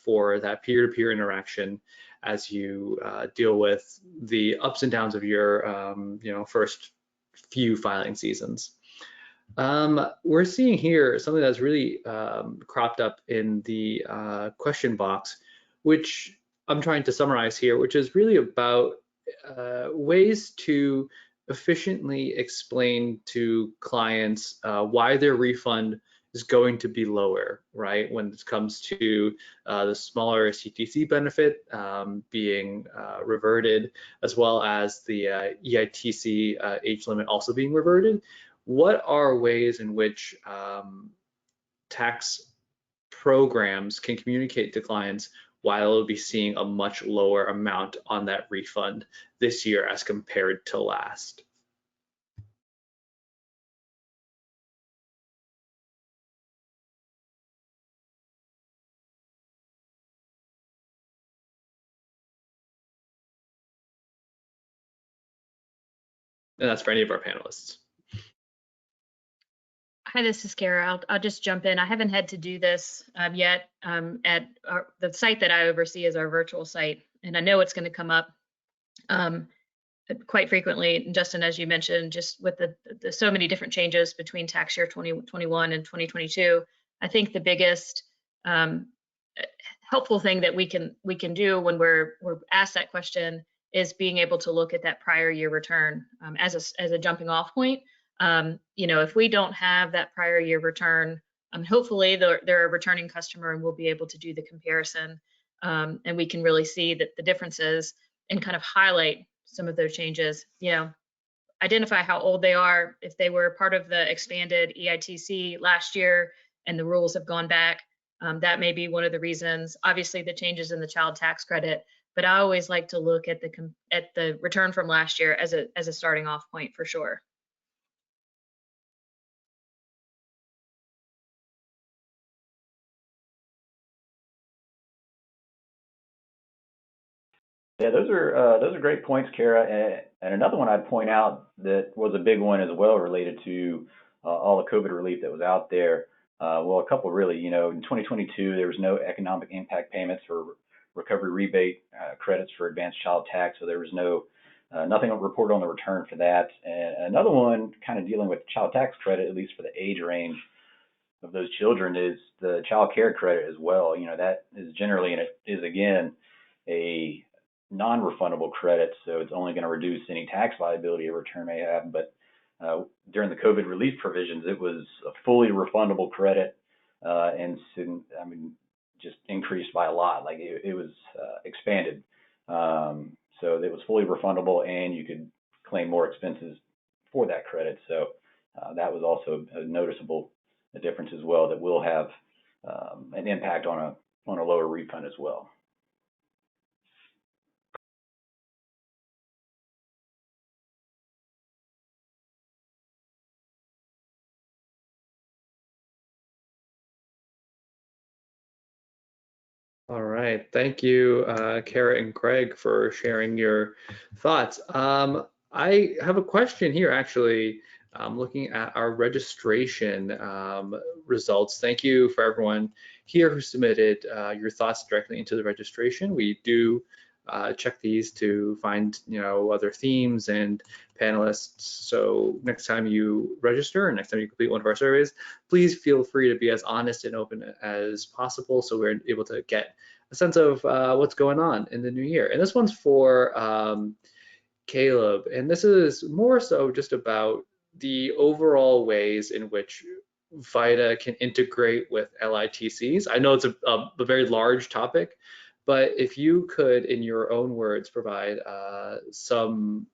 for that peer-to-peer interaction as you deal with the ups and downs of your first few filing seasons. We're seeing here something that's really cropped up in the question box, which I'm trying to summarize here, which is really about ways to efficiently explain to clients why their refund is going to be lower, right? When it comes to the smaller CTC benefit being reverted, as well as the EITC age limit also being reverted. What are ways in which tax programs can communicate to clients why they'll be seeing a much lower amount on that refund this year as compared to last? And that's for any of our panelists. Hi, this is Kara. I'll just jump in. I haven't had to do this yet at the site that I oversee is our virtual site, and I know it's going to come up quite frequently. Justin, as you mentioned, just with the so many different changes between tax year 2021 and 2022, I think the biggest helpful thing that we can do when we're asked that question is being able to look at that prior year return as a jumping off point. You know, if we don't have that prior year return, hopefully they're a returning customer and we'll be able to do the comparison, and we can really see that the differences and kind of highlight some of those changes. You know, identify how old they are. If they were part of the expanded EITC last year and the rules have gone back, that may be one of the reasons. Obviously, the changes in the child tax credit, but I always like to look at the return from last year as a starting off point for sure. Yeah, those are great points, Kara. And another one I'd point out that was a big one as well related to all the COVID relief that was out there. Well, a couple really, you know, in 2022, there was no economic impact payments or recovery rebate credits for advanced child tax. So there was nothing reported on the return for that. And another one kind of dealing with child tax credit, at least for the age range of those children, is the child care credit as well. You know, that is generally, and it is again, a non-refundable credit, so it's only going to reduce any tax liability a return may have. But during the COVID relief provisions, it was a fully refundable credit, and I mean, just increased by a lot. Like it was expanded, so it was fully refundable, and you could claim more expenses for that credit. So that was also a noticeable difference as well that will have an impact on a lower refund as well. All right, thank you, Kara and Craig, for sharing your thoughts. I have a question here, actually. Looking at our registration results. Thank you for everyone here who submitted your thoughts directly into the registration. We do check these to find, you know, other themes and panelists. So next time you register and next time you complete one of our surveys, please feel free to be as honest and open as possible so we're able to get a sense of what's going on in the new year. And this one's for Caleb, and this is more so just about the overall ways in which VITA can integrate with LITCs. I know it's a very large topic, but if you could, in your own words, provide some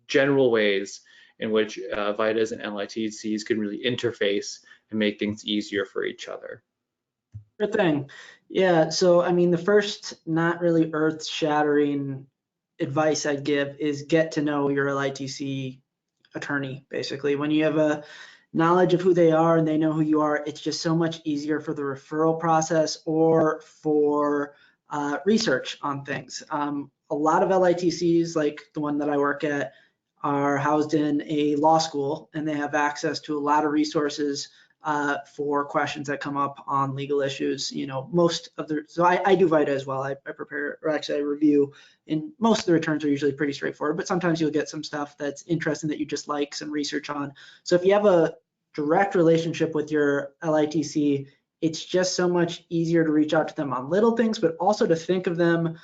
general ways in which VITAs and LITCs can really interface and make things easier for each other. Sure thing. Yeah, so I mean, the first not really earth-shattering advice I'd give is get to know your LITC attorney, basically. When you have a knowledge of who they are and they know who you are, it's just so much easier for the referral process or for research on things. A lot of LITCs, like the one that I work at, are housed in a law school, and they have access to a lot of resources for questions that come up on legal issues. You know, most of the, so I do VITA as well. I prepare, or actually I review, and most of the returns are usually pretty straightforward, but sometimes you'll get some stuff that's interesting that you just like some research on. So if you have a direct relationship with your LITC, it's just so much easier to reach out to them on little things, but also to think of them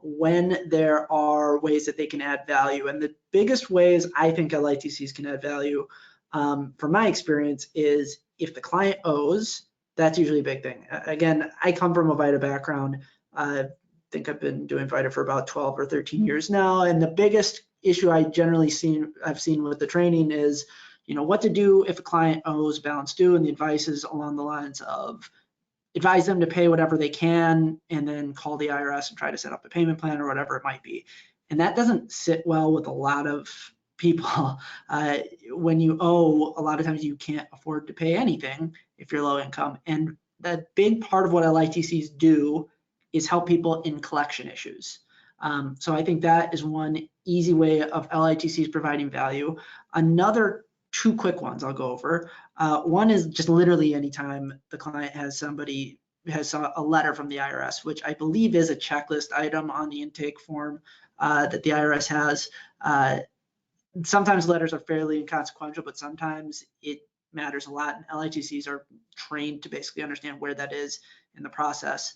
when there are ways that they can add value. And the biggest ways I think LITCs can add value, from my experience, is if the client owes, that's usually a big thing. Again, I come from a VITA background. I think I've been doing VITA for about 12 or 13 years now. And the biggest issue I've seen with the training is, you know, what to do if a client owes balance due, and the advice is along the lines of advise them to pay whatever they can and then call the IRS and try to set up a payment plan or whatever it might be. And that doesn't sit well with a lot of people. When you owe, a lot of times you can't afford to pay anything if you're low income. And the big part of what LITCs do is help people in collection issues. So I think that is one easy way of LITCs providing value. Another two quick ones I'll go over. One is just literally anytime the client has a letter from the IRS, which I believe is a checklist item on the intake form that the IRS has. Sometimes letters are fairly inconsequential, but sometimes it matters a lot, and LITCs are trained to basically understand where that is in the process.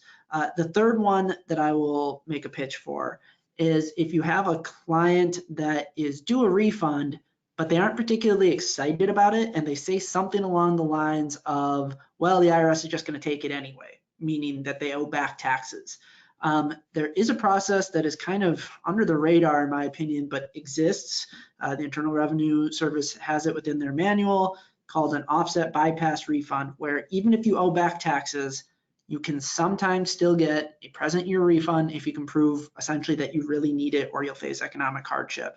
The third one that I will make a pitch for is if you have a client that is due a refund, but they aren't particularly excited about it, and they say something along the lines of, well, the IRS is just going to take it anyway, meaning that they owe back taxes. There is a process that is kind of under the radar, in my opinion, but exists. The Internal Revenue Service has it within their manual, called an offset bypass refund, where even if you owe back taxes, you can sometimes still get a present year refund if you can prove essentially that you really need it or you'll face economic hardship.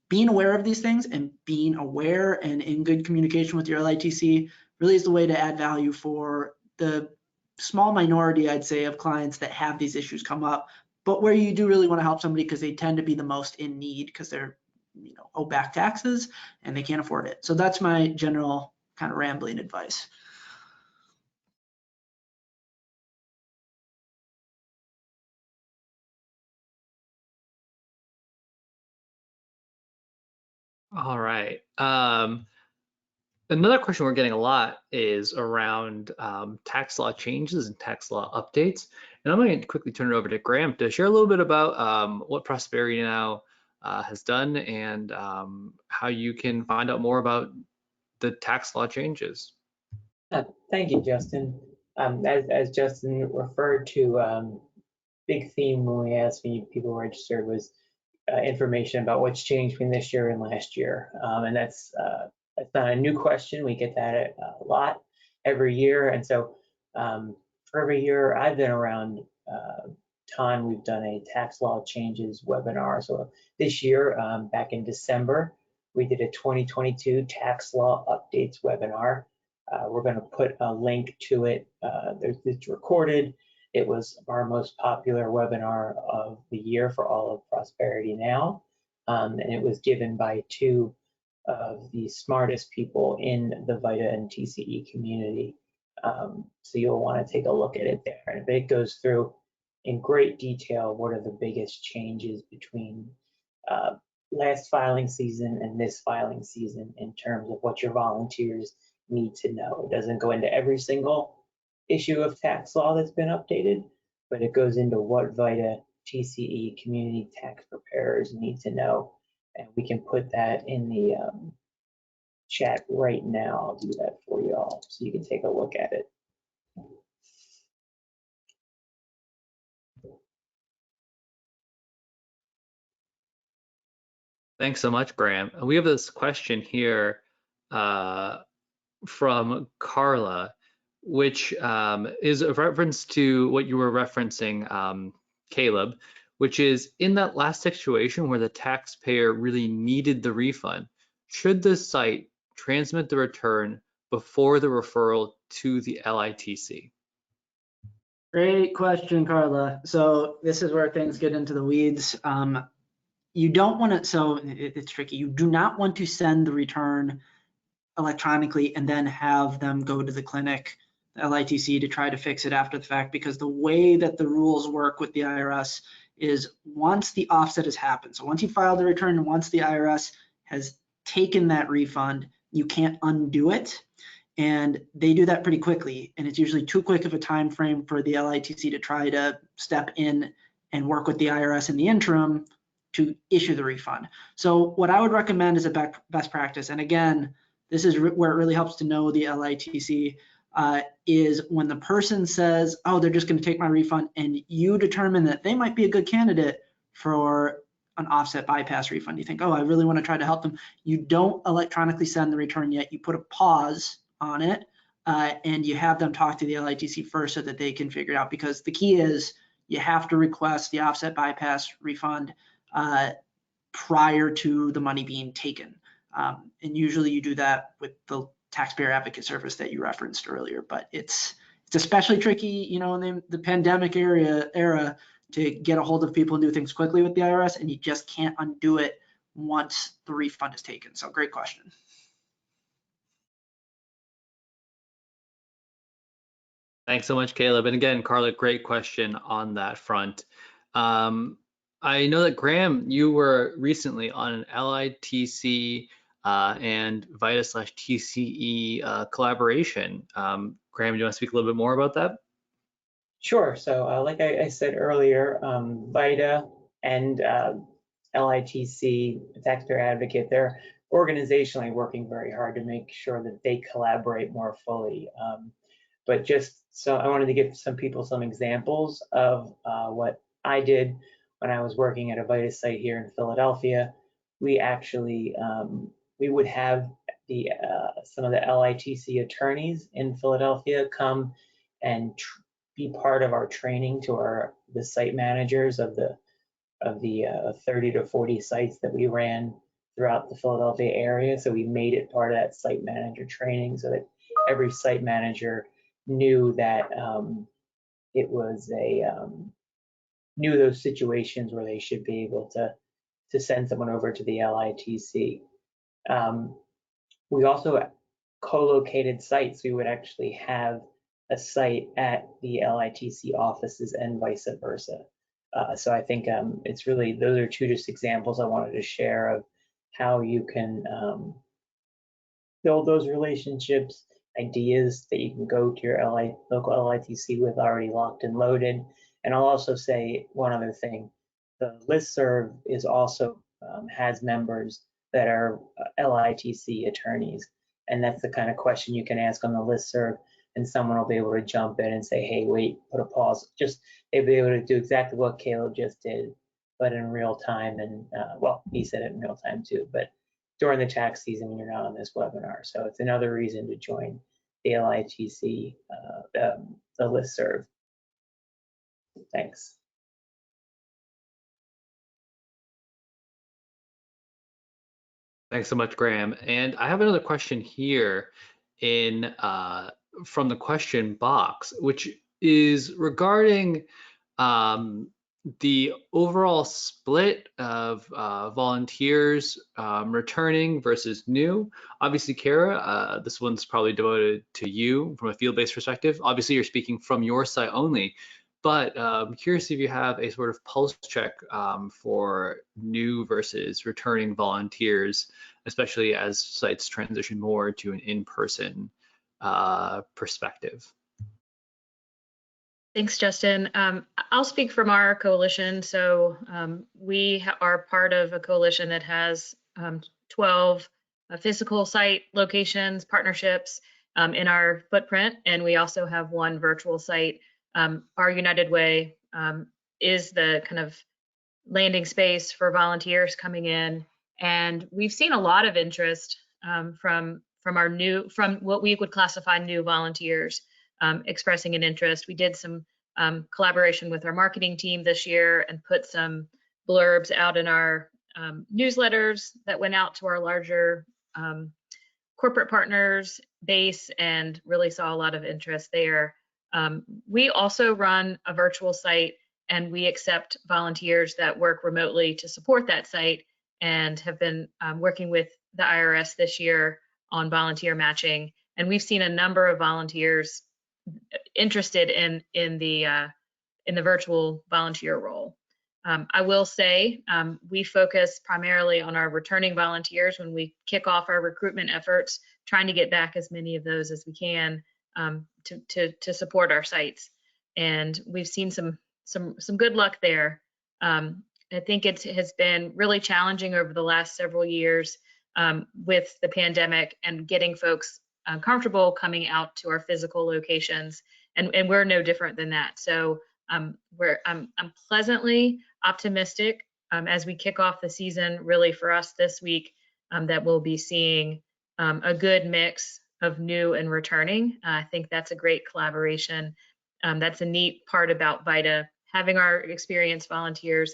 Being aware of these things and being aware and in good communication with your LITC really is the way to add value for the small minority, I'd say, of clients that have these issues come up, but where you do really want to help somebody because they tend to be the most in need because they're, owe back taxes and they can't afford it. So that's my general kind of rambling advice. All right. Another question we're getting a lot is around tax law changes and tax law updates. And I'm going to quickly turn it over to Graham to share a little bit about what Prosperity Now has done and how you can find out more about the tax law changes. Thank you, Justin. As Justin referred to, big theme when we asked people registered was information about what's changed between this year and last year. And that's not a new question. We get that a lot every year. And so for every year I've been around time, we've done a tax law changes webinar. So this year, back in December, we did a 2022 tax law updates webinar. We're going to put a link to it. It's recorded. It was our most popular webinar of the year for all of Prosperity Now. And it was given by two of the smartest people in the VITA and TCE community. So you'll want to take a look at it there. And it goes through in great detail what are the biggest changes between last filing season and this filing season in terms of what your volunteers need to know. It doesn't go into every single issue of tax law that's been updated, but it goes into what VITA, TCE, community tax preparers need to know. And we can put that in the chat right now. I'll do that for you all so you can take a look at it. Thanks so much, Graham. We have this question here from Carla, which is a reference to what you were referencing, Caleb, which is in that last situation where the taxpayer really needed the refund, should the site transmit the return before the referral to the LITC? Great question, Carla. So this is where things get into the weeds. You don't want to, so it's tricky. You do not want to send the return electronically and then have them go to the clinic, the LITC, to try to fix it after the fact, because the way that the rules work with the IRS is once the offset has happened, so once you file the return and once the IRS has taken that refund, you can't undo it. And they do that pretty quickly. And it's usually too quick of a time frame for the LITC to try to step in and work with the IRS in the interim to issue the refund. So what I would recommend is a best practice. And again, this is where it really helps to know the LITC, is when the person says, oh, they're just going to take my refund, and you determine that they might be a good candidate for an offset bypass refund. You think, oh, I really want to try to help them. You don't electronically send the return yet. You put a pause on it, and you have them talk to the LITC first so that they can figure it out, because the key is you have to request the offset bypass refund prior to the money being taken. And usually you do that with the taxpayer advocate service that you referenced earlier, but it's especially tricky, in the pandemic era to get a hold of people and do things quickly with the IRS, and you just can't undo it once the refund is taken. So great question. Thanks so much, Caleb. And again, Carla, great question on that front. I know that Graham, you were recently on an LITC and VITA/TCE collaboration. Graham, do you want to speak a little bit more about that? Sure. So like I said earlier, VITA and LITC, Taxpayer Advocate, they're organizationally working very hard to make sure that they collaborate more fully. But just so I wanted to give some people some examples of what I did when I was working at a VITA site here in Philadelphia. We actually, we would have the some of the LITC attorneys in Philadelphia come and be part of our training to the site managers of the 30 to 40 sites that we ran throughout the Philadelphia area. So we made it part of that site manager training so that every site manager knew that it was knew those situations where they should be able to send someone over to the LITC. We also co-located sites. We would actually have a site at the LITC offices and vice versa. So I think it's really, those are two just examples I wanted to share of how you can build those relationships, ideas that you can go to your local LITC with already locked and loaded. And I'll also say one other thing, the listserv is also has members that are LITC attorneys. And that's the kind of question you can ask on the listserv, and someone will be able to jump in and say, hey, wait, put a pause. Just, they'll be able to do exactly what Caleb just did, but in real time. And well, he said it in real time too, but during the tax season when you're not on this webinar. So it's another reason to join the LITC, the listserv. Thanks. Thanks so much, Graham. And I have another question here in from the question box, which is regarding the overall split of volunteers returning versus new. Obviously, Kara, this one's probably devoted to you from a field-based perspective. Obviously, you're speaking from your site only, but I'm curious if you have a sort of pulse check for new versus returning volunteers, especially as sites transition more to an in-person perspective. Thanks, Justin. I'll speak from our coalition. So we are part of a coalition that has 12 physical site locations, partnerships in our footprint, and we also have one virtual site. Our United Way is the kind of landing space for volunteers coming in, and we've seen a lot of interest from what we would classify new volunteers expressing an interest. We did some collaboration with our marketing team this year and put some blurbs out in our newsletters that went out to our larger corporate partners base, and really saw a lot of interest there. We also run a virtual site, and we accept volunteers that work remotely to support that site, and have been working with the IRS this year on volunteer matching. And we've seen a number of volunteers interested in the virtual volunteer role. I will say we focus primarily on our returning volunteers when we kick off our recruitment efforts, trying to get back as many of those as we can to support our sites. And we've seen some good luck there. I think it has been really challenging over the last several years with the pandemic and getting folks comfortable coming out to our physical locations, and we're no different than that. So I'm pleasantly optimistic as we kick off the season, really for us this week, that we'll be seeing a good mix of new and returning. I think that's a great collaboration. That's a neat part about VITA, having our experienced volunteers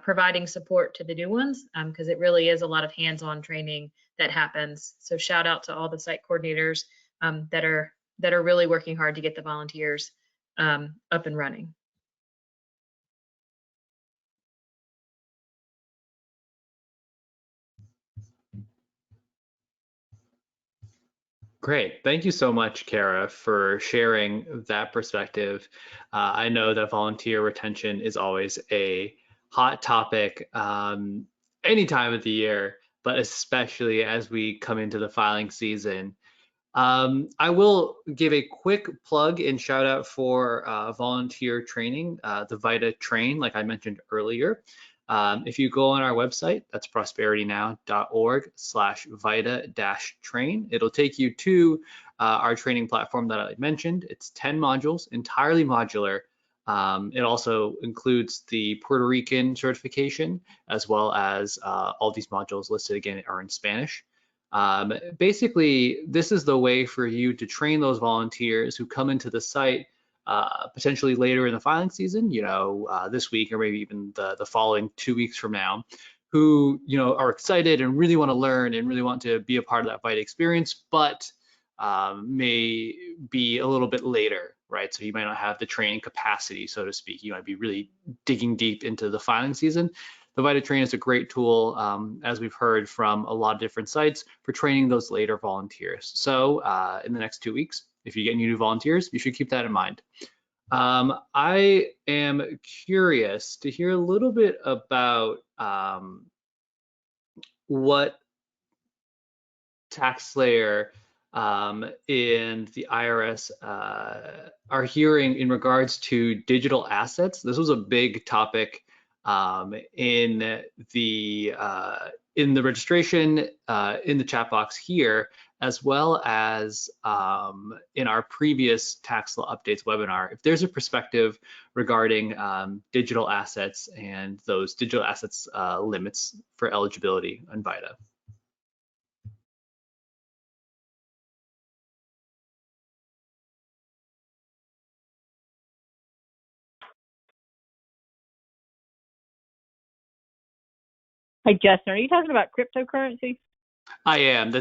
providing support to the new ones, because it really is a lot of hands-on training that happens. So shout out to all the site coordinators that are really working hard to get the volunteers up and running. Great. Thank you so much, Kara, for sharing that perspective. I know that volunteer retention is always a hot topic any time of the year, but especially as we come into the filing season. I will give a quick plug and shout out for volunteer training, the VITA Train, like I mentioned earlier. If you go on our website, that's prosperitynow.org/VITA-train. It'll take you to our training platform that I mentioned. It's 10 modules, entirely modular. It also includes the Puerto Rican certification, as well as all these modules listed again are in Spanish. Basically, this is the way for you to train those volunteers who come into the site potentially later in the filing season, this week or maybe even the following 2 weeks from now, who are excited and really want to learn and really want to be a part of that VITA experience, but may be a little bit later, right? So you might not have the training capacity, so to speak. You might be really digging deep into the filing season. The VITA Train is a great tool, as we've heard from a lot of different sites, for training those later volunteers. So in the next 2 weeks, if you get new volunteers, you should keep that in mind. I am curious to hear a little bit about what TaxSlayer and the IRS are hearing in regards to digital assets. This was a big topic in the registration, in the chat box here, as well as in our previous tax law updates webinar. If there's a perspective regarding digital assets and those digital assets limits for eligibility on VITA. Hey, Justin, are you talking about cryptocurrency? I am.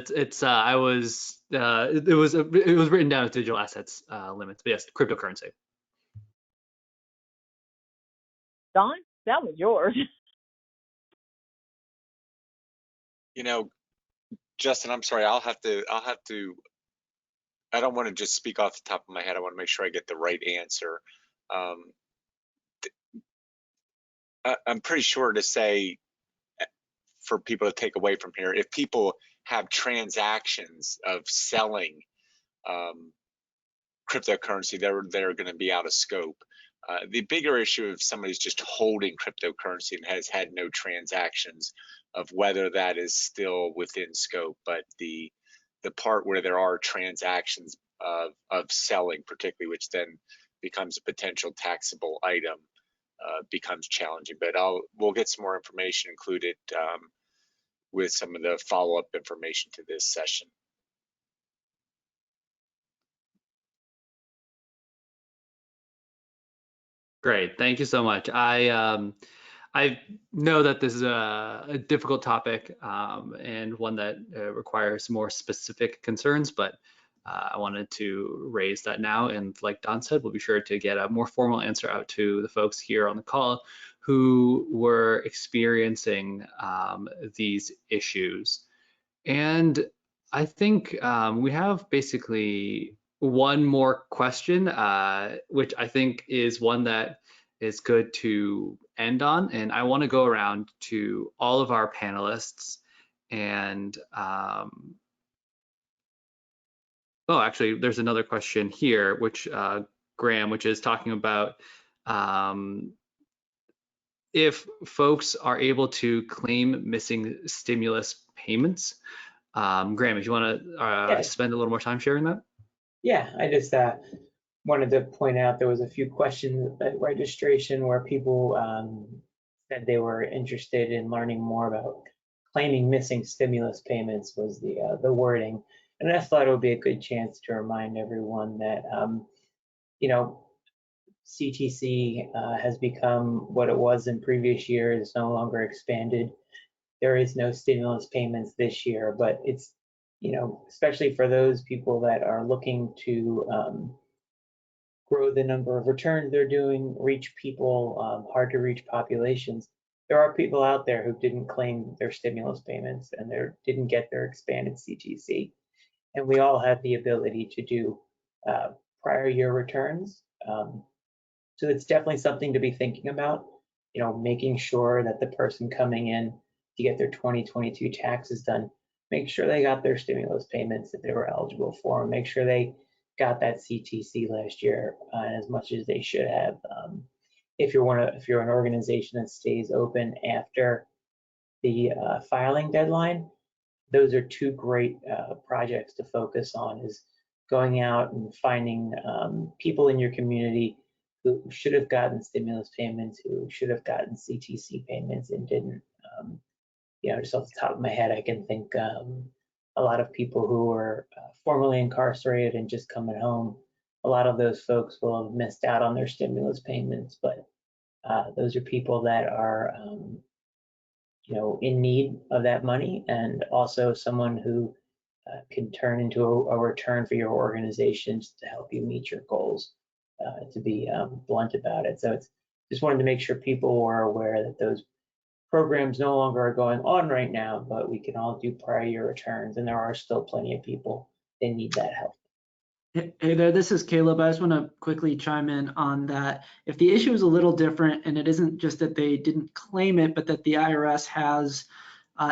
I was. It was written down as digital assets limits, but yes, cryptocurrency. Don, that was yours. Justin, I'm sorry. I'll have to. I don't want to just speak off the top of my head. I want to make sure I get the right answer. I'm pretty sure to say, for people to take away from here, if people have transactions of selling cryptocurrency, they're going to be out of scope. The bigger issue if somebody's just holding cryptocurrency and has had no transactions, of whether that is still within scope. But the part where there are transactions of selling, particularly, which then becomes a potential taxable item, becomes challenging. But we'll get some more information included with some of the follow-up information to this session. Great, thank you so much. I know that this is a difficult topic and one that requires more specific concerns, but I wanted to raise that now. And like Don said, we'll be sure to get a more formal answer out to the folks here on the call who were experiencing these issues. And I think we have basically one more question, which I think is one that is good to end on. And I want to go around to all of our panelists and oh, actually, there's another question here, which Graham, which is talking about if folks are able to claim missing stimulus payments. Graham, if you want to spend a little more time sharing that. Yeah, I just wanted to point out there was a few questions at registration where people said they were interested in learning more about claiming missing stimulus payments was the wording. And I thought it would be a good chance to remind everyone that, CTC has become what it was in previous years. It's no longer expanded. There is no stimulus payments this year, but it's, especially for those people that are looking to grow the number of returns they're doing, reach people, hard to reach populations. There are people out there who didn't claim their stimulus payments and they didn't get their expanded CTC. and we all have the ability to do prior year returns. So it's definitely something to be thinking about, making sure that the person coming in to get their 2022 taxes done, make sure they got their stimulus payments that they were eligible for, and make sure they got that CTC last year as much as they should have. If you're an organization that stays open after the filing deadline, those are two great projects to focus on, is going out and finding people in your community who should have gotten stimulus payments, who should have gotten CTC payments and didn't. Just off the top of my head, I can think a lot of people who were formerly incarcerated and just coming home. A lot of those folks will have missed out on their stimulus payments, but those are people that are in need of that money, and also someone who can turn into a return for your organizations to help you meet your goals, to be blunt about it. So it's just wanted to make sure people were aware that those programs no longer are going on right now, but we can all do prior year returns, and there are still plenty of people that need that help. Hey there, this is Caleb. I just want to quickly chime in on that. If the issue is a little different, and it isn't just that they didn't claim it, but that the IRS has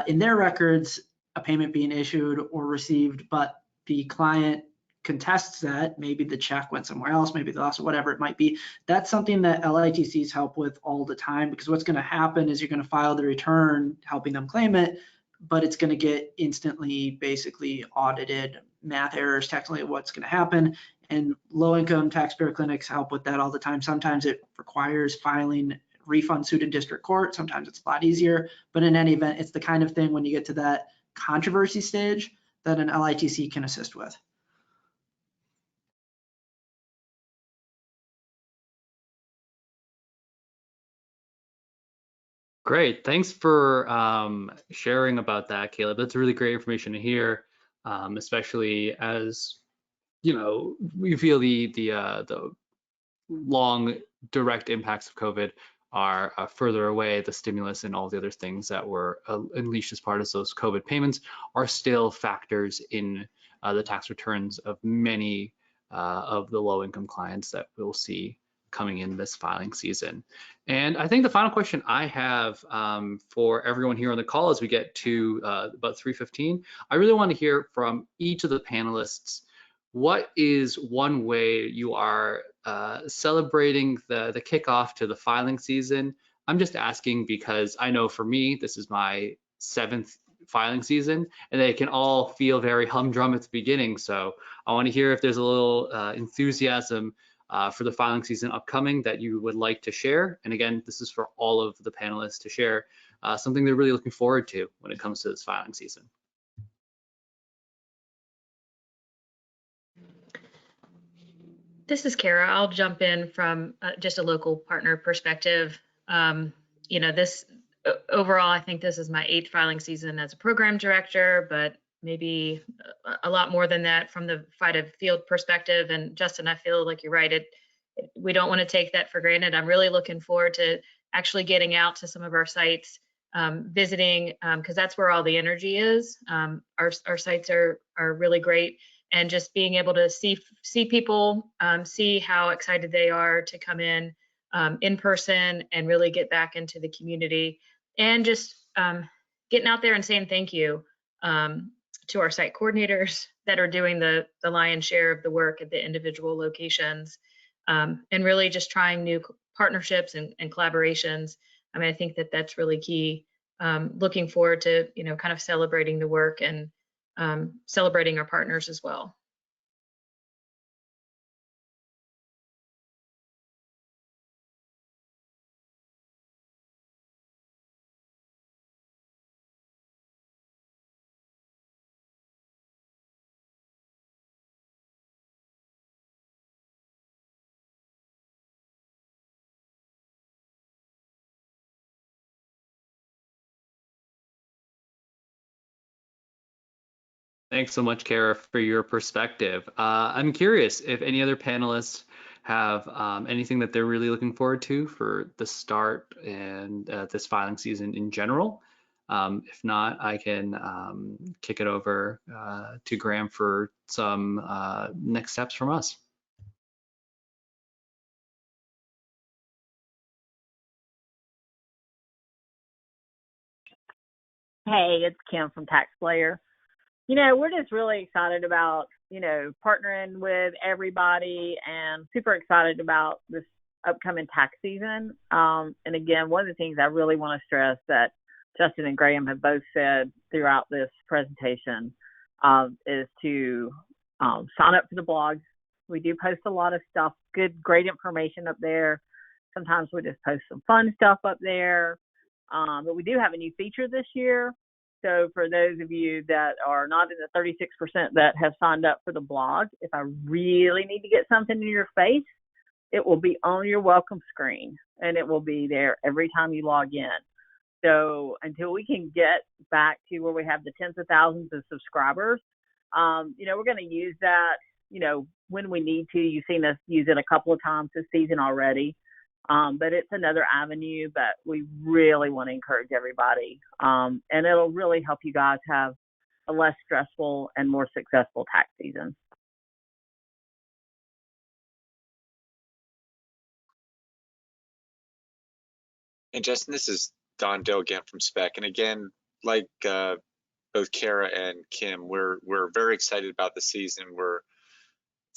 in their records a payment being issued or received, but the client contests that, maybe the check went somewhere else, maybe they lost it, whatever it might be, that's something that LITCs help with all the time, because what's going to happen is you're going to file the return helping them claim it, but it's going to get instantly basically audited, math errors, technically what's going to happen. And low-income taxpayer clinics help with that all the time. Sometimes it requires filing refund suit in district court. Sometimes it's a lot easier, but in any event, it's the kind of thing when you get to that controversy stage that an LITC can assist with. Great. Thanks for sharing about that, Caleb. That's really great information to hear, especially as we feel the long direct impacts of COVID are further away. The stimulus and all the other things that were unleashed as part of those COVID payments are still factors in the tax returns of many of the low-income clients that we'll see coming in this filing season. And I think the final question I have for everyone here on the call as we get to about 3:15, I really want to hear from each of the panelists. What is one way you are celebrating the kickoff to the filing season? I'm just asking because I know for me, this is my 7th filing season, and they can all feel very humdrum at the beginning. So I want to hear if there's a little enthusiasm for the filing season upcoming that you would like to share. And again, this is for all of the panelists to share something they're really looking forward to when it comes to this filing season. This is Kara. I'll jump in from just a local partner perspective. This overall, I think this is my 8th filing season as a program director, but maybe a lot more than that from the FIDA field perspective. And Justin, I feel like you're right. We don't want to take that for granted. I'm really looking forward to actually getting out to some of our sites, visiting, because that's where all the energy is. Our sites are really great. And just being able to see people, see how excited they are to come in person and really get back into the community, and just getting out there and saying thank you to our site coordinators that are doing the lion's share of the work at the individual locations, and really just trying new partnerships and collaborations. I mean, I think that that's really key. Looking forward to kind of celebrating the work and celebrating our partners as well. Thanks so much, Kara, for your perspective. I'm curious if any other panelists have anything that they're really looking forward to for the start and this filing season in general. If not, I can kick it over to Graham for some next steps from us. Hey, it's Kim from TaxSlayer. You know, we're just really excited about, partnering with everybody and super excited about this upcoming tax season. And again, one of the things I really want to stress that Justin and Graham have both said throughout this presentation is to sign up for the blog. We do post a lot of stuff, great information up there. Sometimes we just post some fun stuff up there. But we do have a new feature this year. So for those of you that are not in the 36% that have signed up for the blog, if I really need to get something in your face, it will be on your welcome screen and it will be there every time you log in. So until we can get back to where we have the tens of thousands of subscribers, we're going to use that, when we need to. You've seen us use it a couple of times this season already. But it's another avenue, but we really want to encourage everybody. And it'll really help you guys have a less stressful and more successful tax season. And Justin, this is Don Dill again from Spec. And again, like both Kara and Kim, we're very excited about the season. We're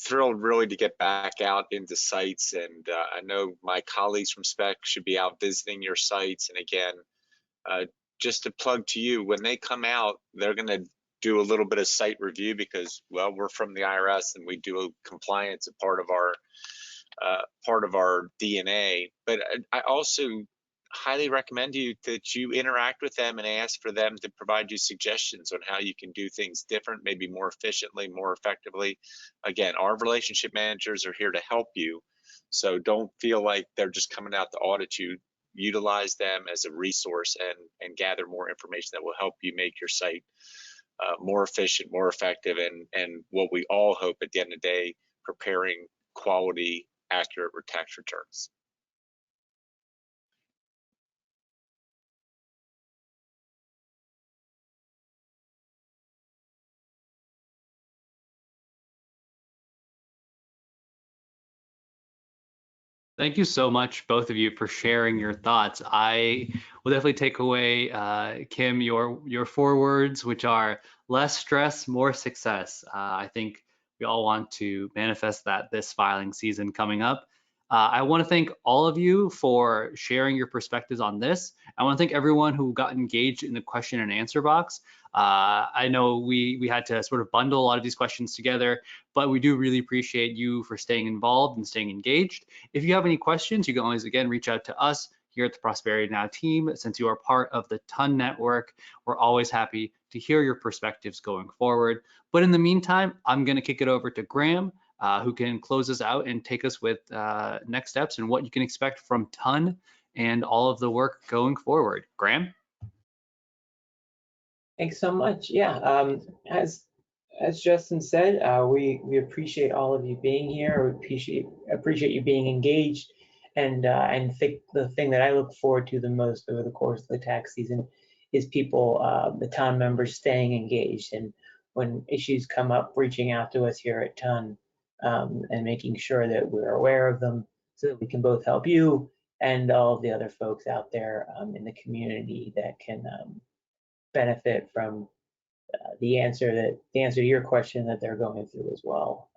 thrilled really to get back out into sites, and I know my colleagues from Spec should be out visiting your sites. And again, just to plug to you, when they come out, they're going to do a little bit of site review because, well, we're from the IRS and we do compliance a part of our DNA. But I also highly recommend that you interact with them and ask for them to provide you suggestions on how you can do things different, maybe more efficiently, more effectively. Again, our relationship managers are here to help you. So don't feel like they're just coming out to audit you. Utilize them as a resource and gather more information that will help you make your site more efficient, more effective, and what we all hope at the end of the day, preparing quality, accurate tax returns. Thank you so much, both of you, for sharing your thoughts. I will definitely take away, Kim, your 4 words, which are less stress, more success. I think we all want to manifest that this filing season coming up. I want to thank all of you for sharing your perspectives on this. I want to thank everyone who got engaged in the question and answer box. I know we had to sort of bundle a lot of these questions together, but we do really appreciate you for staying involved and staying engaged. If you have any questions, you can always, again, reach out to us here at the Prosperity Now team. Since you are part of the TON network, we're always happy to hear your perspectives going forward. But in the meantime, I'm going to kick it over to Graham, who can close us out and take us with next steps and what you can expect from TON and all of the work going forward. Graham? Thanks so much. Yeah, as Justin said, we appreciate all of you being here. We appreciate you being engaged, and think the thing that I look forward to the most over the course of the tax season is people, the TON members, staying engaged, and when issues come up, reaching out to us here at TON, and making sure that we're aware of them so that we can both help you and all of the other folks out there in the community that can benefit from the answer to your question that they're going through as well.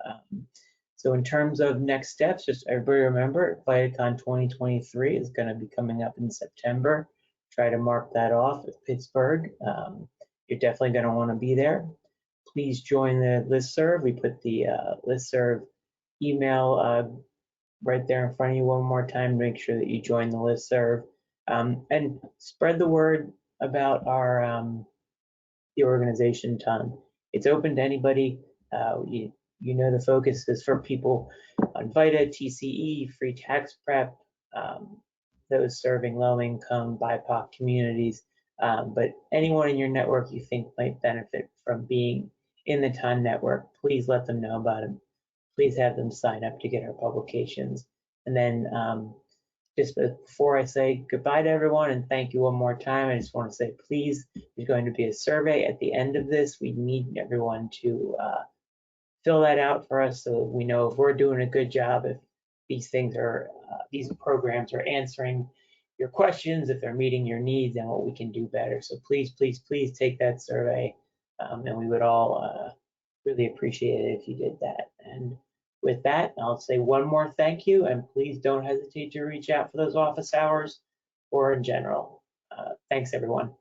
So in terms of next steps, just everybody remember, FIDACON 2023 is going to be coming up in September. Try to mark that off at Pittsburgh. You're definitely going to want to be there. Please join the listserv. We put the listserv email right there in front of you one more time to make sure that you join the listserv, and spread the word about our the organization TON. It's open to anybody. You know, the focus is for people on VITA, TCE, free tax prep, those serving low income BIPOC communities, but anyone in your network you think might benefit from being in the TON network, please let them know about it. Please have them sign up to get our publications. And then just before I say goodbye to everyone and thank you one more time, I just want to say, please, there's going to be a survey at the end of this. We need everyone to fill that out for us so we know if we're doing a good job, if these things are, these programs are answering your questions, if they're meeting your needs, and what we can do better. So please, please, please take that survey, and we would all really appreciate it if you did that. And with that, I'll say one more thank you, and please don't hesitate to reach out for those office hours or in general. Thanks, everyone.